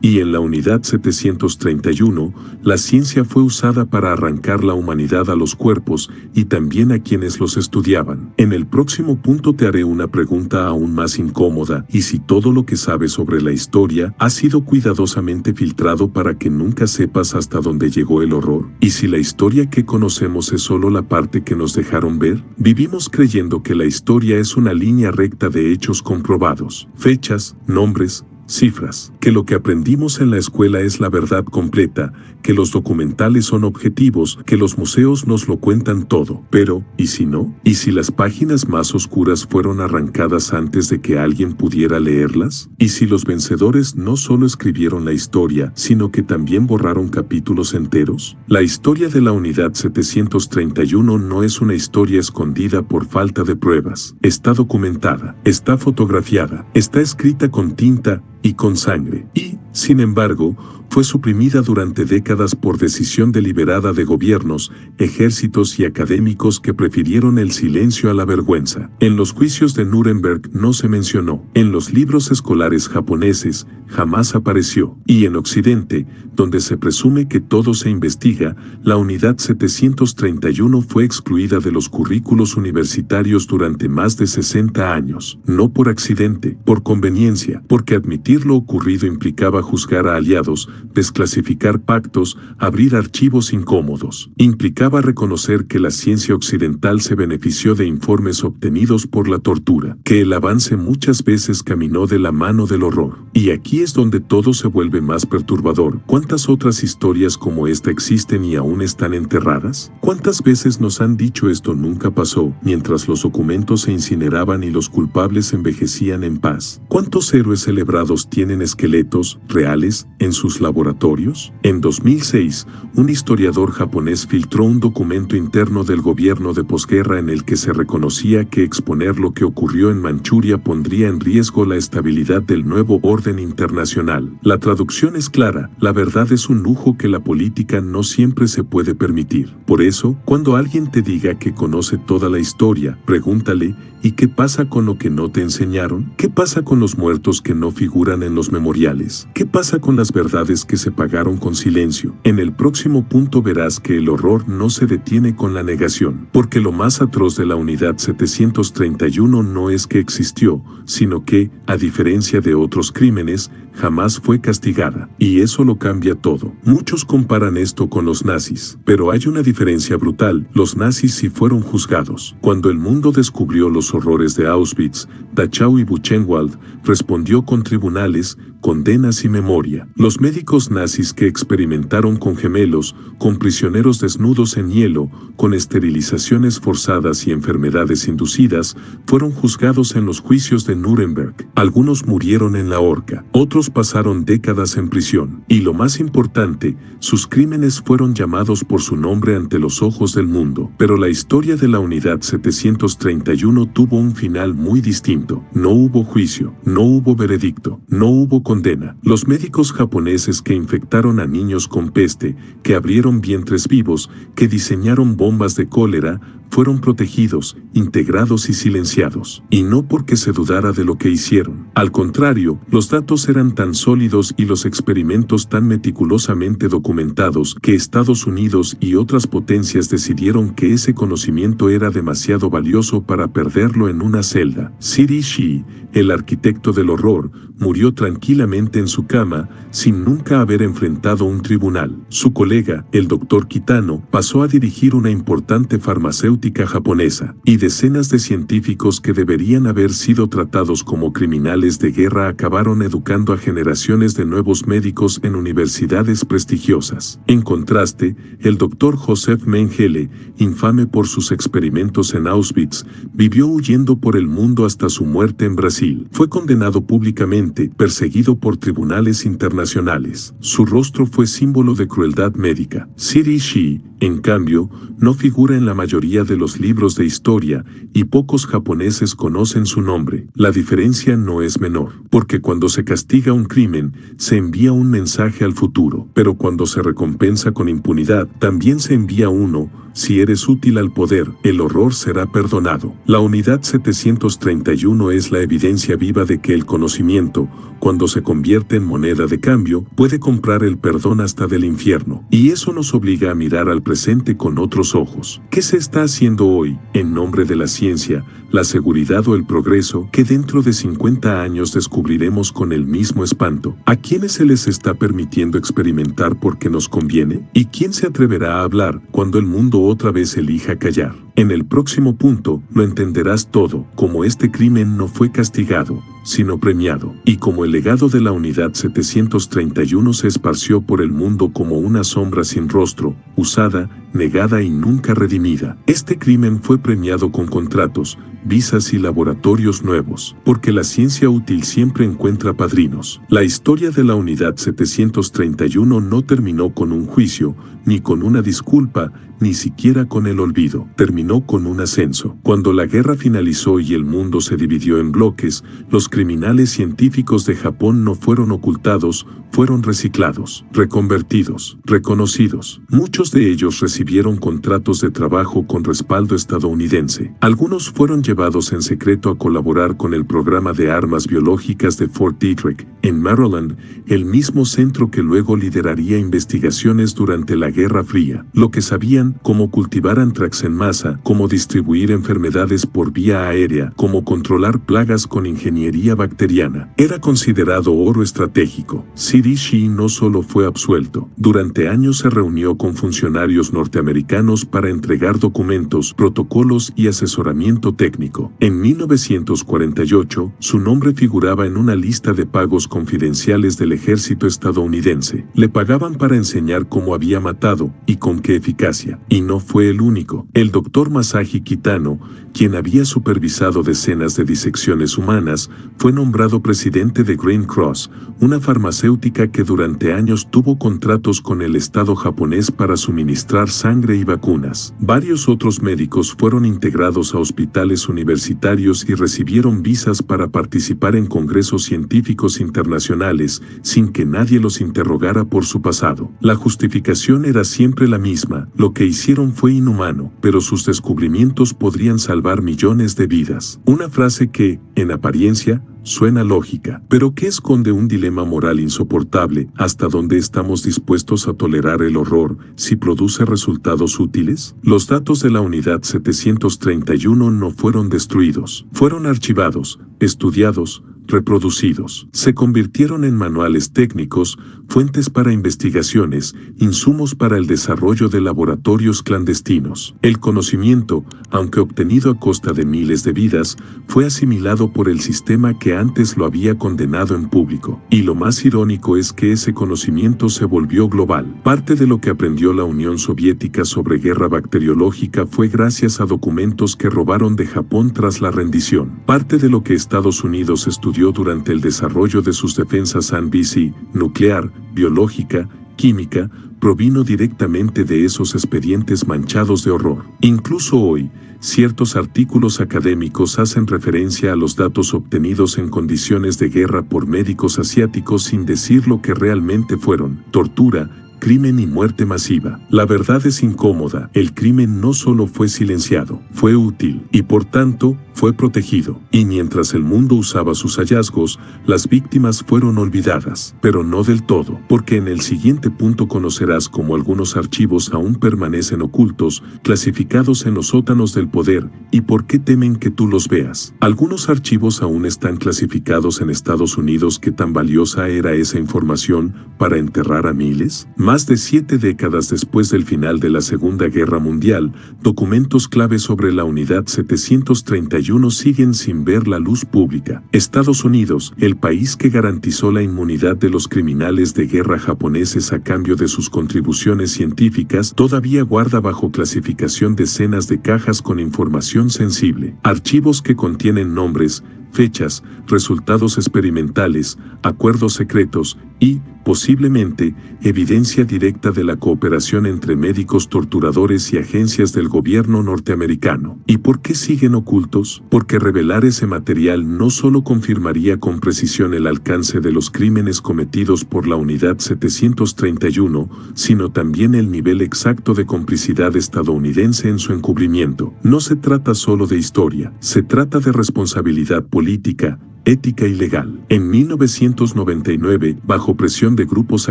Y en la unidad 731, la ciencia fue usada para arrancar la humanidad a los cuerpos y también a quienes los estudiaban. En el próximo punto te haré una pregunta aún más incómoda, y si todo lo que sabes sobre la historia ha sido cuidadosamente filtrado para que nunca sepas hasta dónde llegó el horror, y si la historia que conocemos es solo la parte que nos dejaron ver. Vivimos creyendo que la historia es una línea recta de hechos comprobados, fechas, nombres, cifras, que lo que aprendimos en la escuela es la verdad completa, que los documentales son objetivos, que los museos nos lo cuentan todo. Pero, ¿y si no? ¿Y si las páginas más oscuras fueron arrancadas antes de que alguien pudiera leerlas? ¿Y si los vencedores no solo escribieron la historia, sino que también borraron capítulos enteros? La historia de la unidad 731 no es una historia escondida por falta de pruebas. Está documentada, está fotografiada, está escrita con tinta y con sangre, y, sin embargo, fue suprimida durante décadas por decisión deliberada de gobiernos, ejércitos y académicos que prefirieron el silencio a la vergüenza. En los juicios de Nuremberg no se mencionó, en los libros escolares japoneses jamás apareció, y en Occidente, donde se presume que todo se investiga, la unidad 731 fue excluida de los currículos universitarios durante más de 60 años, no por accidente, por conveniencia, porque admitir lo ocurrido implicaba juzgar a aliados, desclasificar pactos, abrir archivos incómodos. Implicaba reconocer que la ciencia occidental se benefició de informes obtenidos por la tortura, que el avance muchas veces caminó de la mano del horror. Y aquí es donde todo se vuelve más perturbador. ¿Cuántas otras historias como esta existen y aún están enterradas? ¿Cuántas veces nos han dicho esto nunca pasó, mientras los documentos se incineraban y los culpables envejecían en paz? ¿Cuántos héroes celebrados tienen esqueletos reales en sus laboratorios? En 2006, un historiador japonés filtró un documento interno del gobierno de posguerra en el que se reconocía que exponer lo que ocurrió en Manchuria pondría en riesgo la estabilidad del nuevo orden internacional. La traducción es clara: la verdad es un lujo que la política no siempre se puede permitir. Por eso, cuando alguien te diga que conoce toda la historia, pregúntale: ¿y qué pasa con lo que no te enseñaron? ¿Qué pasa con los muertos que no figuran en los memoriales? ¿Qué pasa con las verdades que se pagaron con silencio? En el próximo punto verás que el horror no se detiene con la negación, porque lo más atroz de la unidad 731 no es que existió, sino que, a diferencia de otros crímenes, jamás fue castigada. Y eso lo cambia todo. Muchos comparan esto con los nazis, pero hay una diferencia brutal: los nazis sí fueron juzgados. Cuando el mundo descubrió los horrores de Auschwitz, Dachau y Buchenwald, respondió con tribunales, condenas y memoria. Los médicos nazis que experimentaron con gemelos, con prisioneros desnudos en hielo, con esterilizaciones forzadas y enfermedades inducidas, fueron juzgados en los juicios de Nuremberg. Algunos murieron en la horca, otros pasaron décadas en prisión. Y lo más importante, sus crímenes fueron llamados por su nombre ante los ojos del mundo. Pero la historia de la unidad 731 tuvo un final muy distinto. No hubo juicio, no hubo veredicto, no hubo condena. Los médicos japoneses que infectaron a niños con peste, que abrieron vientres vivos, que diseñaron bombas de cólera, fueron protegidos, integrados y silenciados. Y no porque se dudara de lo que hicieron. Al contrario, los datos eran tan sólidos y los experimentos tan meticulosamente documentados que Estados Unidos y otras potencias decidieron que ese conocimiento era demasiado valioso para perderlo en una celda. Siri Shii, el arquitecto del horror, murió tranquilamente en su cama, sin nunca haber enfrentado un tribunal. Su colega, el Dr. Kitano, pasó a dirigir una importante farmacéutica japonesa, y decenas de científicos que deberían haber sido tratados como criminales de guerra acabaron educando a generaciones de nuevos médicos en universidades prestigiosas. En contraste, el Dr. Joseph Mengele, infame por sus experimentos en Auschwitz, vivió huyendo por el mundo hasta su muerte en Brasil. Fue condenado públicamente, perseguido por tribunales internacionales. Su rostro fue símbolo de crueldad médica. Siri Shii, en cambio, no figura en la mayoría de los libros de historia, y pocos japoneses conocen su nombre. La diferencia no es menor, porque cuando se castiga un crimen, se envía un mensaje al futuro, pero cuando se recompensa con impunidad, también se envía uno, Si eres útil al poder, el horror será perdonado. La unidad 731 es la evidencia viva de que el conocimiento, cuando se convierte en moneda de cambio, puede comprar el perdón hasta del infierno. Y eso nos obliga a mirar al presente con otros ojos. ¿Qué se está haciendo hoy, en nombre de la ciencia, la seguridad o el progreso, que dentro de 50 años descubriremos con el mismo espanto? ¿A quiénes se les está permitiendo experimentar porque nos conviene? ¿Y quién se atreverá a hablar cuando el mundo otra vez elija callar? En el próximo punto lo entenderás todo, como este crimen no fue castigado, sino premiado, y como el legado de la unidad 731 se esparció por el mundo como una sombra sin rostro, usada, negada y nunca redimida. Este crimen fue premiado con contratos, visas y laboratorios nuevos, porque la ciencia útil siempre encuentra padrinos. La historia de la unidad 731 no terminó con un juicio, ni con una disculpa, ni siquiera con el olvido. Terminó con un ascenso. Cuando la guerra finalizó y el mundo se dividió en bloques, los criminales científicos de Japón no fueron ocultados, fueron reciclados, reconvertidos, reconocidos. Muchos de ellos recibieron contratos de trabajo con respaldo estadounidense. Algunos fueron llevados en secreto a colaborar con el programa de armas biológicas de Fort Detrick, en Maryland, el mismo centro que luego lideraría investigaciones durante la Guerra Fría. Lo que sabían, cómo cultivar anthrax en masa, cómo distribuir enfermedades por vía aérea, cómo controlar plagas con ingeniería bacteriana. Era considerado oro estratégico. CDC no solo fue absuelto. Durante años se reunió con funcionarios norteamericanos para entregar documentos, protocolos y asesoramiento técnico. En 1948, su nombre figuraba en una lista de pagos confidenciales del ejército estadounidense. Le pagaban para enseñar cómo había matado y con qué eficacia. Y no fue el único. El doctor Masashi Kitano, quien había supervisado decenas de disecciones humanas, fue nombrado presidente de Green Cross, una farmacéutica que durante años tuvo contratos con el Estado japonés para suministrar sangre y vacunas. Varios otros médicos fueron integrados a hospitales universitarios y recibieron visas para participar en congresos científicos internacionales sin que nadie los interrogara por su pasado. La justificación era siempre la misma: lo que hicieron fue inhumano, pero sus descubrimientos podrían salvar millones de vidas. Una frase que, en apariencia, suena lógica, pero que esconde un dilema moral insoportable. ¿Hasta dónde estamos dispuestos a tolerar el horror si produce resultados útiles? Los datos de la unidad 731 no fueron destruidos, fueron archivados, estudiados, reproducidos. Se convirtieron en manuales técnicos, fuentes para investigaciones, insumos para el desarrollo de laboratorios clandestinos. El conocimiento, aunque obtenido a costa de miles de vidas, fue asimilado por el sistema que antes lo había condenado en público. Y lo más irónico es que ese conocimiento se volvió global. Parte de lo que aprendió la Unión Soviética sobre guerra bacteriológica fue gracias a documentos que robaron de Japón tras la rendición. Parte de lo que Estados Unidos estudió durante el desarrollo de sus defensas anti-BC, nuclear, biológica, química, provino directamente de esos expedientes manchados de horror. Incluso hoy, ciertos artículos académicos hacen referencia a los datos obtenidos en condiciones de guerra por médicos asiáticos sin decir lo que realmente fueron: tortura, crimen y muerte masiva. La verdad es incómoda. El crimen no solo fue silenciado, fue útil y por tanto fue protegido. Y mientras el mundo usaba sus hallazgos, las víctimas fueron olvidadas, pero no del todo, porque en el siguiente punto conocerás cómo algunos archivos aún permanecen ocultos, clasificados en los sótanos del poder, y por qué temen que tú los veas. Algunos archivos aún están clasificados en Estados Unidos. ¿Qué tan valiosa era esa información para enterrar a miles? Más de 7 décadas después del final de la Segunda Guerra Mundial, documentos clave sobre la unidad 731 siguen sin ver la luz pública. Estados Unidos, el país que garantizó la inmunidad de los criminales de guerra japoneses a cambio de sus contribuciones científicas, todavía guarda bajo clasificación decenas de cajas con información sensible. Archivos que contienen nombres, fechas, resultados experimentales, acuerdos secretos y, posiblemente, evidencia directa de la cooperación entre médicos torturadores y agencias del gobierno norteamericano. ¿Y por qué siguen ocultos? Porque revelar ese material no solo confirmaría con precisión el alcance de los crímenes cometidos por la Unidad 731, sino también el nivel exacto de complicidad estadounidense en su encubrimiento. No se trata solo de historia, se trata de responsabilidad política, ética y legal. En 1999, bajo presión de grupos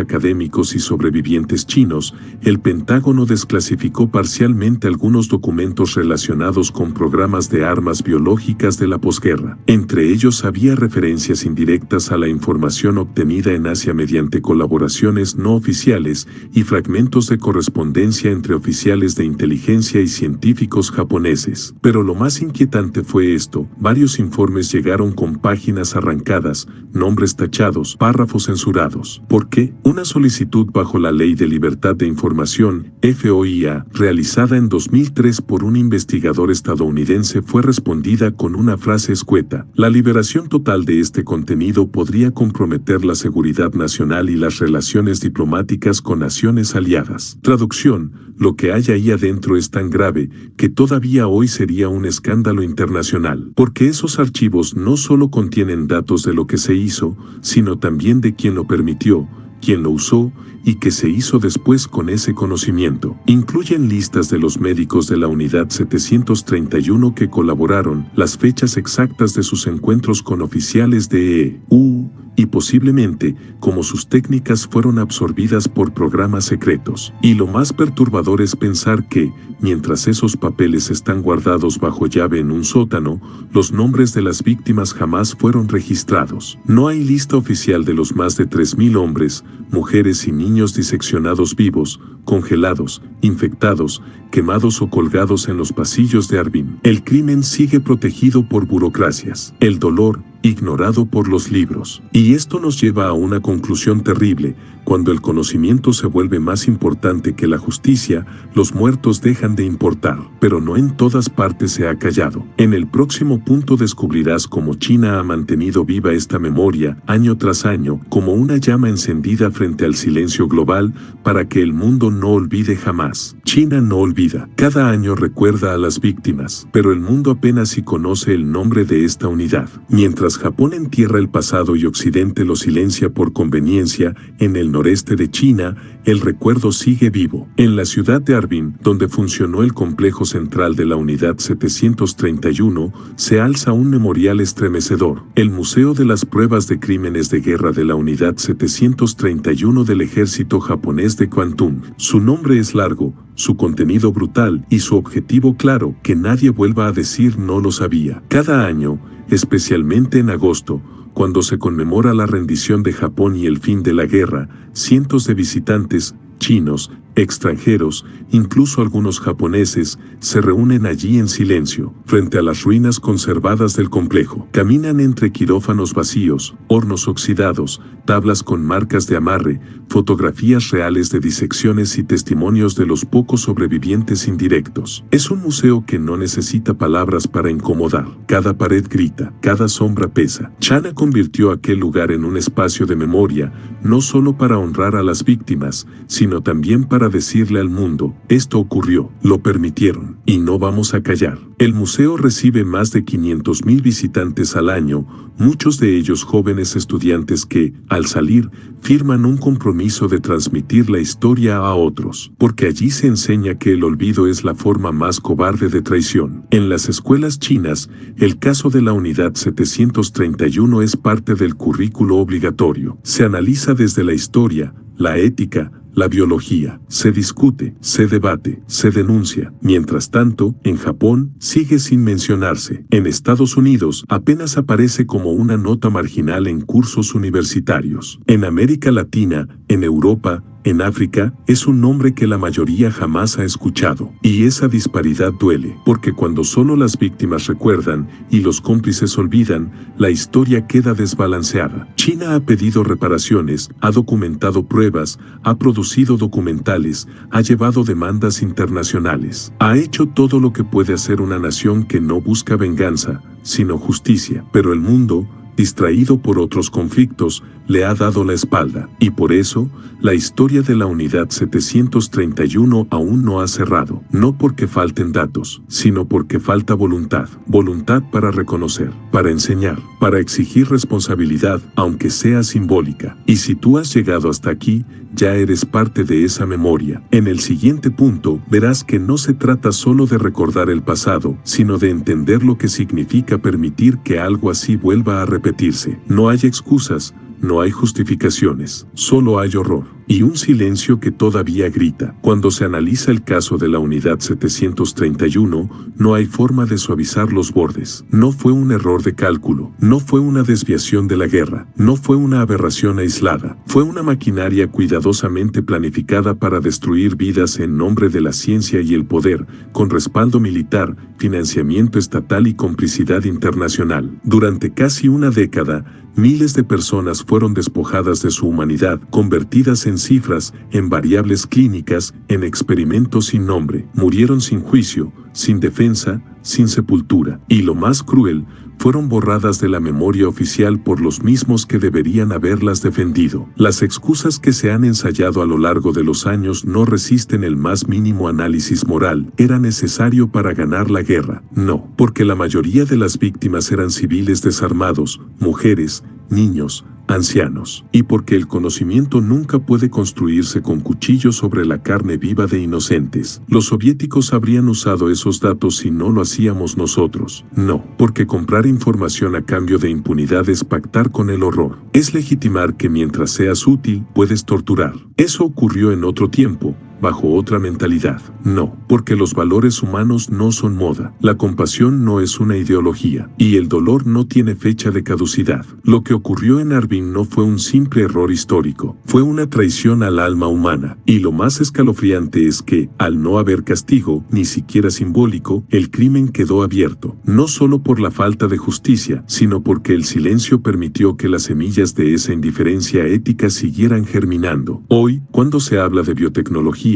académicos y sobrevivientes chinos, el Pentágono desclasificó parcialmente algunos documentos relacionados con programas de armas biológicas de la posguerra. Entre ellos había referencias indirectas a la información obtenida en Asia mediante colaboraciones no oficiales y fragmentos de correspondencia entre oficiales de inteligencia y científicos japoneses. Pero lo más inquietante fue esto: varios informes llegaron con páginas arrancadas, nombres tachados, párrafos censurados. ¿Por qué? Una solicitud bajo la Ley de Libertad de Información, FOIA, realizada en 2003 por un investigador estadounidense fue respondida con una frase escueta: la liberación total de este contenido podría comprometer la seguridad nacional y las relaciones diplomáticas con naciones aliadas. Traducción: lo que hay ahí adentro es tan grave que todavía hoy sería un escándalo internacional, porque esos archivos no solo contienen datos de lo que se hizo, sino también de quién lo permitió, quién lo usó y qué se hizo después con ese conocimiento. Incluyen listas de los médicos de la Unidad 731 que colaboraron, las fechas exactas de sus encuentros con oficiales de EU, y posiblemente cómo sus técnicas fueron absorbidas por programas secretos. Y lo más perturbador es pensar que, mientras esos papeles están guardados bajo llave en un sótano, los nombres de las víctimas jamás fueron registrados. No hay lista oficial de los más de 3.000 hombres, mujeres y niños diseccionados vivos, congelados, infectados, quemados o colgados en los pasillos de Arvin. El crimen sigue protegido por burocracias. El dolor, ignorado por los libros. Y esto nos lleva a una conclusión terrible: cuando el conocimiento se vuelve más importante que la justicia, los muertos dejan de importar. Pero no en todas partes se ha callado. En el próximo punto descubrirás cómo China ha mantenido viva esta memoria, año tras año, como una llama encendida frente al silencio global, para que el mundo no olvide jamás. China no olvida. Cada año recuerda a las víctimas, pero el mundo apenas si conoce el nombre de esta unidad. Mientras Japón entierra el pasado y Occidente lo silencia por conveniencia, en el noreste de China, el recuerdo sigue vivo. En la ciudad de Harbin, donde funcionó el complejo central de la Unidad 731, se alza un memorial estremecedor: el Museo de las Pruebas de Crímenes de Guerra de la Unidad 731 del Ejército Japonés de Kwantung. Su nombre es largo, su contenido brutal y su objetivo claro: que nadie vuelva a decir no lo sabía. Cada año, especialmente en agosto, cuando se conmemora la rendición de Japón y el fin de la guerra, cientos de visitantes, chinos, extranjeros, incluso algunos japoneses, se reúnen allí en silencio, frente a las ruinas conservadas del complejo. Caminan entre quirófanos vacíos, hornos oxidados, tablas con marcas de amarre, fotografías reales de disecciones y testimonios de los pocos sobrevivientes indirectos. Es un museo que no necesita palabras para incomodar. Cada pared grita, cada sombra pesa. China convirtió aquel lugar en un espacio de memoria, no solo para honrar a las víctimas, sino también para decirle al mundo: esto ocurrió, lo permitieron, y no vamos a callar. El museo recibe más de 500.000 visitantes al año, muchos de ellos jóvenes estudiantes que, al salir, firman un compromiso de transmitir la historia a otros, porque allí se enseña que el olvido es la forma más cobarde de traición. En las escuelas chinas, el caso de la Unidad 731 es parte del currículo obligatorio. Se analiza desde la historia, la ética, la biología, se discute, se debate, se denuncia. Mientras tanto, en Japón, sigue sin mencionarse. En Estados Unidos, apenas aparece como una nota marginal en cursos universitarios. En América Latina, en Europa, en África, es un nombre que la mayoría jamás ha escuchado. Y esa disparidad duele, porque cuando solo las víctimas recuerdan y los cómplices olvidan, la historia queda desbalanceada. China ha pedido reparaciones, ha documentado pruebas, ha producido documentales, ha llevado demandas internacionales. Ha hecho todo lo que puede hacer una nación que no busca venganza, sino justicia. Pero el mundo, distraído por otros conflictos, le ha dado la espalda. Y por eso, la historia de la Unidad 731 aún no ha cerrado. No porque falten datos, sino porque falta voluntad. Voluntad para reconocer, para enseñar, para exigir responsabilidad, aunque sea simbólica. Y si tú has llegado hasta aquí, ya eres parte de esa memoria. En el siguiente punto, verás que no se trata solo de recordar el pasado, sino de entender lo que significa permitir que algo así vuelva a repetirse. No hay excusas, no hay justificaciones, solo hay horror y un silencio que todavía grita. Cuando se analiza el caso de la Unidad 731, no hay forma de suavizar los bordes. No fue un error de cálculo, no fue una desviación de la guerra, no fue una aberración aislada, fue una maquinaria cuidadosamente planificada para destruir vidas en nombre de la ciencia y el poder, con respaldo militar, financiamiento estatal y complicidad internacional. Durante casi una década, miles de personas fueron despojadas de su humanidad, convertidas en cifras, en variables clínicas, en experimentos sin nombre. Murieron sin juicio, sin defensa, sin sepultura. Y lo más cruel, fueron borradas de la memoria oficial por los mismos que deberían haberlas defendido. Las excusas que se han ensayado a lo largo de los años no resisten el más mínimo análisis moral. ¿Era necesario para ganar la guerra? No, porque la mayoría de las víctimas eran civiles desarmados, mujeres, niños, ancianos, y porque el conocimiento nunca puede construirse con cuchillos sobre la carne viva de inocentes. Los soviéticos habrían usado esos datos si no lo hacíamos nosotros. No, porque comprar información a cambio de impunidad es pactar con el horror. Es legitimar que mientras seas útil, puedes torturar. Eso ocurrió en otro tiempo, bajo otra mentalidad. No, porque los valores humanos no son moda. La compasión no es una ideología, y el dolor no tiene fecha de caducidad. Lo que ocurrió en Arvin no fue un simple error histórico, fue una traición al alma humana. Y lo más escalofriante es que, al no haber castigo, ni siquiera simbólico, el crimen quedó abierto. No solo por la falta de justicia, sino porque el silencio permitió que las semillas de esa indiferencia ética siguieran germinando. Hoy, cuando se habla de biotecnología,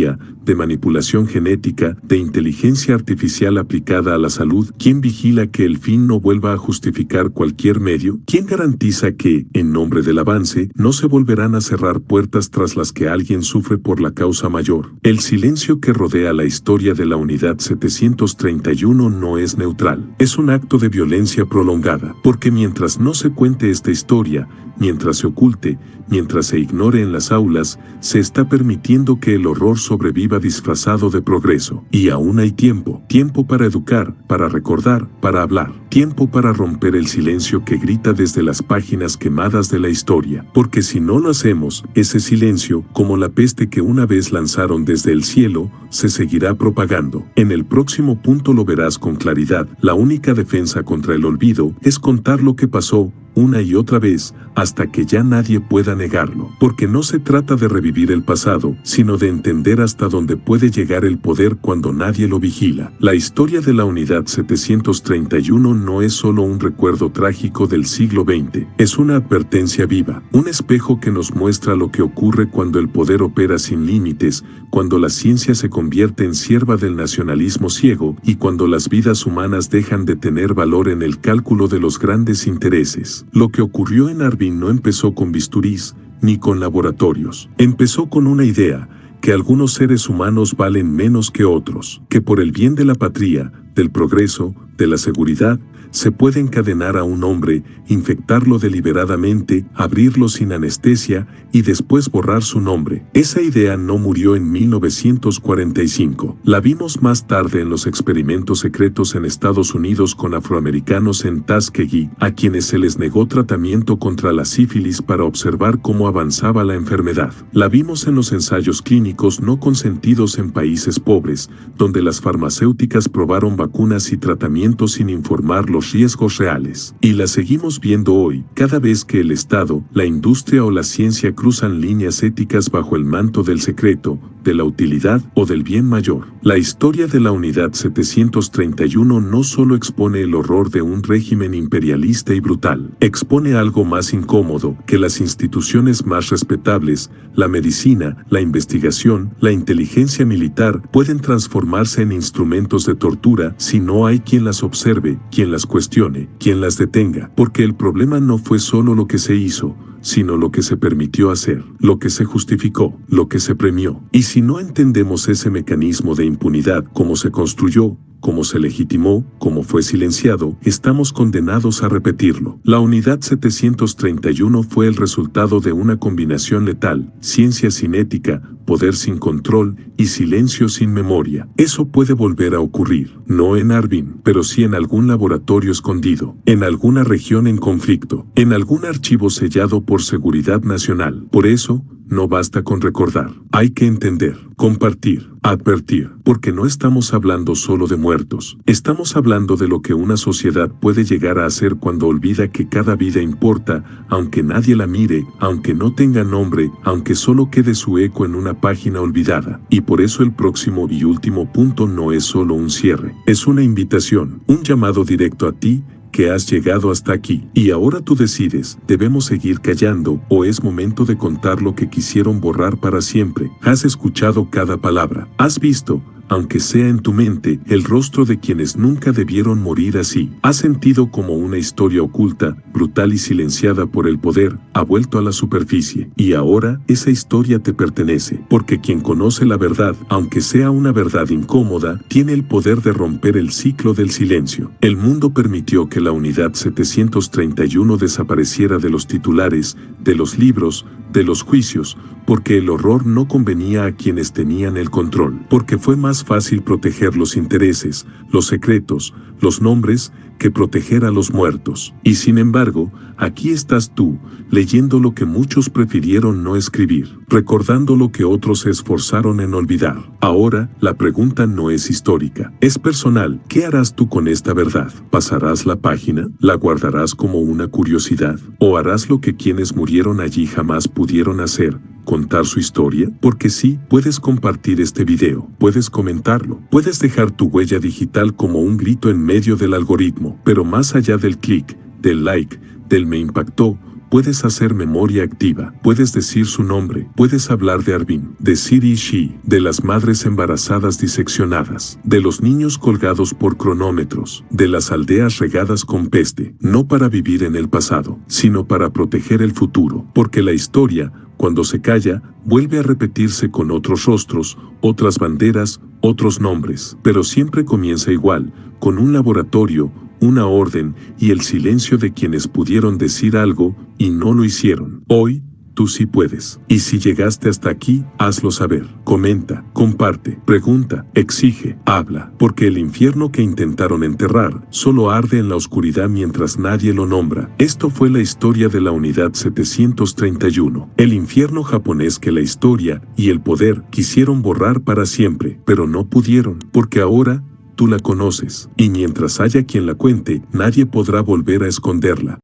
de manipulación genética, de inteligencia artificial aplicada a la salud, ¿quién vigila que el fin no vuelva a justificar cualquier medio? ¿Quién garantiza que, en nombre del avance, no se volverán a cerrar puertas tras las que alguien sufre por la causa mayor? El silencio que rodea la historia de la Unidad 731 no es neutral. Es un acto de violencia prolongada, porque mientras no se cuente esta historia, mientras se oculte, mientras se ignore en las aulas, se está permitiendo que el horror sobreviva disfrazado de progreso. Y aún hay tiempo. Tiempo para educar, para recordar, para hablar. Tiempo para romper el silencio que grita desde las páginas quemadas de la historia. Porque si no lo hacemos, ese silencio, como la peste que una vez lanzaron desde el cielo, se seguirá propagando. En el próximo punto lo verás con claridad. La única defensa contra el olvido es contar lo que pasó, una y otra vez, hasta que ya nadie pueda negarlo. Porque no se trata de revivir el pasado, sino de entender hasta dónde puede llegar el poder cuando nadie lo vigila. La historia de la Unidad 731 no es solo un recuerdo trágico del siglo XX, es una advertencia viva, un espejo que nos muestra lo que ocurre cuando el poder opera sin límites, cuando la ciencia se convierte en sierva del nacionalismo ciego y cuando las vidas humanas dejan de tener valor en el cálculo de los grandes intereses. Lo que ocurrió en Arvin no empezó con bisturís, ni con laboratorios. Empezó con una idea, que algunos seres humanos valen menos que otros, que por el bien de la patria, del progreso, de la seguridad, se puede encadenar a un hombre, infectarlo deliberadamente, abrirlo sin anestesia y después borrar su nombre. Esa idea no murió en 1945. La vimos más tarde en los experimentos secretos en Estados Unidos con afroamericanos en Tuskegee, a quienes se les negó tratamiento contra la sífilis para observar cómo avanzaba la enfermedad. La vimos en los ensayos clínicos no consentidos en países pobres, donde las farmacéuticas probaron vacunas y tratamientos sin informar los riesgos reales. Y la seguimos viendo hoy, cada vez que el Estado, la industria o la ciencia cruzan líneas éticas bajo el manto del secreto, de la utilidad o del bien mayor. La historia de la Unidad 731 no solo expone el horror de un régimen imperialista y brutal, expone algo más incómodo que las instituciones más respetables, la medicina, la investigación, la inteligencia militar, pueden transformarse en instrumentos de tortura si no hay quien las observe, quien las cuestione, quien las detenga, porque el problema no fue solo lo que se hizo, sino lo que se permitió hacer, lo que se justificó, lo que se premió. Y si no entendemos ese mecanismo de impunidad, cómo se construyó, cómo se legitimó, cómo fue silenciado, estamos condenados a repetirlo. La Unidad 731 fue el resultado de una combinación letal, ciencia sin ética, poder sin control y silencio sin memoria. Eso puede volver a ocurrir, no en Arvin, pero sí en algún laboratorio escondido, en alguna región en conflicto, en algún archivo sellado por seguridad nacional. Por eso, no basta con recordar, hay que entender, compartir, advertir, porque no estamos hablando solo de muertos, estamos hablando de lo que una sociedad puede llegar a hacer cuando olvida que cada vida importa, aunque nadie la mire, aunque no tenga nombre, aunque solo quede su eco en una página olvidada. Y por eso el próximo y último punto no es solo un cierre, es una invitación, un llamado directo a ti, que has llegado hasta aquí, y ahora tú decides, ¿debemos seguir callando o es momento de contar lo que quisieron borrar para siempre? Has escuchado cada palabra, has visto, aunque sea en tu mente, el rostro de quienes nunca debieron morir así. Has sentido como una historia oculta, brutal y silenciada por el poder, ha vuelto a la superficie. Y ahora, esa historia te pertenece, porque quien conoce la verdad, aunque sea una verdad incómoda, tiene el poder de romper el ciclo del silencio. El mundo permitió que la Unidad 731 desapareciera de los titulares, de los libros, de los juicios, porque el horror no convenía a quienes tenían el control, porque fue más fácil proteger los intereses, los secretos, los nombres, que proteger a los muertos. Y sin embargo, aquí estás tú, leyendo lo que muchos prefirieron no escribir, recordando lo que otros se esforzaron en olvidar. Ahora, la pregunta no es histórica, es personal. ¿Qué harás tú con esta verdad? ¿Pasarás la página? ¿La guardarás como una curiosidad? ¿O harás lo que quienes murieron allí jamás pudieron hacer? ¿Contar su historia? Porque sí, puedes compartir este video, puedes comentarlo, puedes dejar tu huella digital como un grito en medio del algoritmo, pero más allá del clic, del like, del me impactó, puedes hacer memoria activa, puedes decir su nombre, puedes hablar de Arvin, de Siri y Shi, de las madres embarazadas diseccionadas, de los niños colgados por cronómetros, de las aldeas regadas con peste, no para vivir en el pasado, sino para proteger el futuro, porque la historia, cuando se calla, vuelve a repetirse con otros rostros, otras banderas, otros nombres, pero siempre comienza igual, con un laboratorio, una orden y el silencio de quienes pudieron decir algo y no lo hicieron. Hoy, tú sí puedes. Y si llegaste hasta aquí, hazlo saber. Comenta, comparte, pregunta, exige, habla. Porque el infierno que intentaron enterrar solo arde en la oscuridad mientras nadie lo nombra. Esto fue la historia de la Unidad 731. El infierno japonés que la historia y el poder quisieron borrar para siempre, pero no pudieron, porque ahora tú la conoces. Y mientras haya quien la cuente, nadie podrá volver a esconderla.